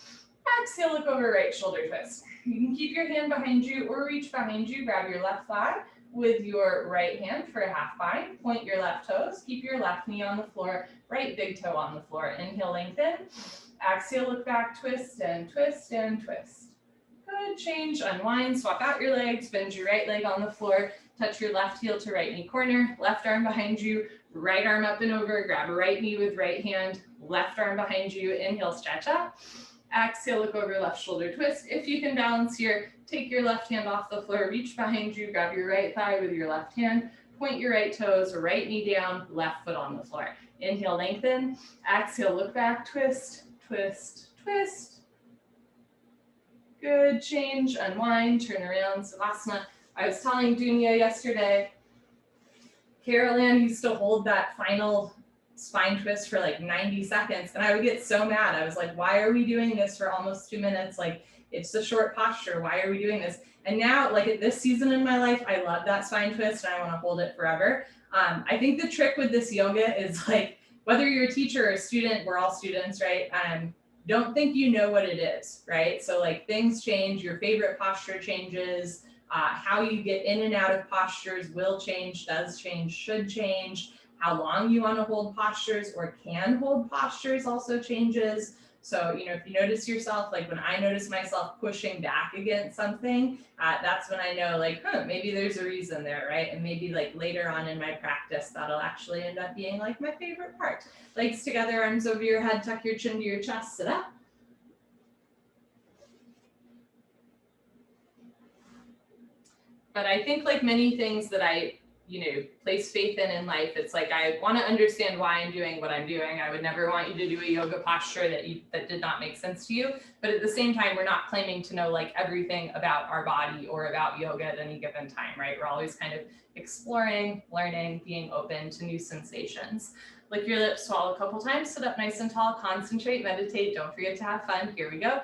Exhale, look over, right shoulder twist. You can keep your hand behind you or reach behind you. Grab your left thigh with your right hand for a half bind. Point your left toes. Keep your left knee on the floor, right big toe on the floor. Inhale, lengthen. Exhale, look back, twist and twist and twist. Good, change, unwind, swap out your legs, bend your right leg on the floor, touch your left heel to right knee corner, left arm behind you, right arm up and over, grab a right knee with right hand, left arm behind you, inhale, stretch up. Exhale, look over, left shoulder twist. If you can balance here, take your left hand off the floor, reach behind you, grab your right thigh with your left hand, point your right toes, right knee down, left foot on the floor. Inhale, lengthen. Exhale, look back, twist, twist, twist. Good, change, unwind, turn around, Savasana. I was telling Dunya yesterday, Carol Ann used to hold that final spine twist for like 90 seconds and I would get so mad. I was like, why are we doing this for almost 2 minutes? Like, it's a short posture. Why are we doing this? And now, like at this season in my life, I love that spine twist and I want to hold it forever. I think the trick with this yoga is like, whether you're a teacher or a student, we're all students, right? Don't think you know what it is, right? So like things change, your favorite posture changes, how you get in and out of postures will change, does change, should change. How long you want to hold postures or can hold postures also changes. So, you know, if you notice yourself, like when I notice myself pushing back against something, that's when I know like, maybe there's a reason there, right? And maybe like later on in my practice, that'll actually end up being like my favorite part. Legs together, arms over your head, tuck your chin to your chest, sit up. But I think like many things that I place faith in life. It's like, I want to understand why I'm doing what I'm doing. I would never want you to do a yoga posture that did not make sense to you. But at the same time, we're not claiming to know like everything about our body or about yoga at any given time, right? We're always kind of exploring, learning, being open to new sensations. Lick your lips, swallow a couple times, sit up nice and tall, concentrate, meditate. Don't forget to have fun. Here we go.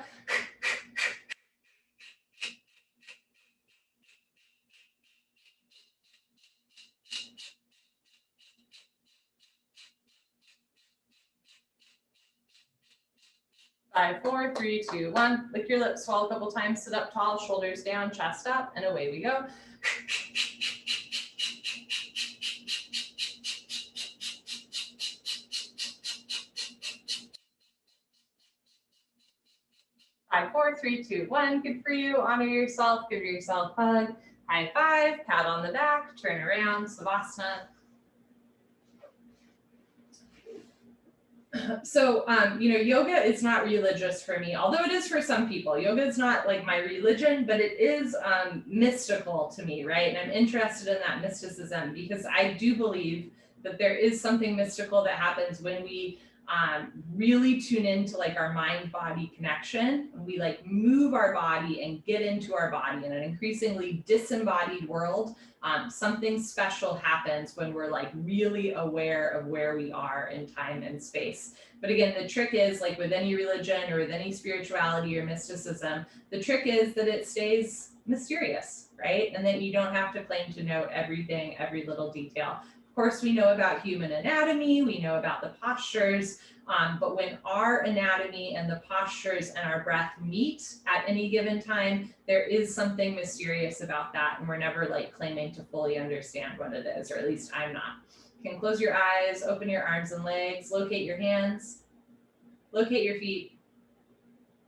5, 4, 3, 2, 1. Lick your lips, swallow a couple times, sit up tall, shoulders down, chest up, and away we go. Five, 4, 3, 2, 1. Good for you. Honor yourself. Give yourself a hug. High five. Pat on the back. Turn around. Savasana. So, yoga is not religious for me, although it is for some people. Yoga is not like my religion, but it is mystical to me, right? And I'm interested in that mysticism because I do believe that there is something mystical that happens when we really tune into like our mind-body connection. When we like move our body and get into our body in an increasingly disembodied world. Something special happens when we're like really aware of where we are in time and space. But again, the trick is like with any religion or with any spirituality or mysticism, the trick is that it stays mysterious, right? And that you don't have to claim to know everything, every little detail. Of course, we know about human anatomy, we know about the postures, but when our anatomy and the postures and our breath meet at any given time, there is something mysterious about that, and we're never like claiming to fully understand what it is, or at least I'm not. You can close your eyes, open your arms and legs, locate your hands, locate your feet,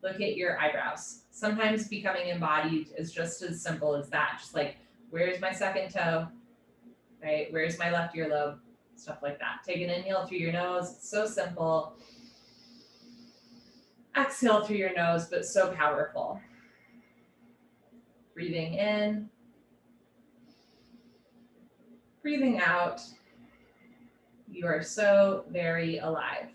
locate your eyebrows. Sometimes becoming embodied is just as simple as that, just like, where's my second toe? Right? Where's my left earlobe? Stuff like that. Take an inhale through your nose. It's so simple. Exhale through your nose, but so powerful. Breathing in. Breathing out. You are so very alive.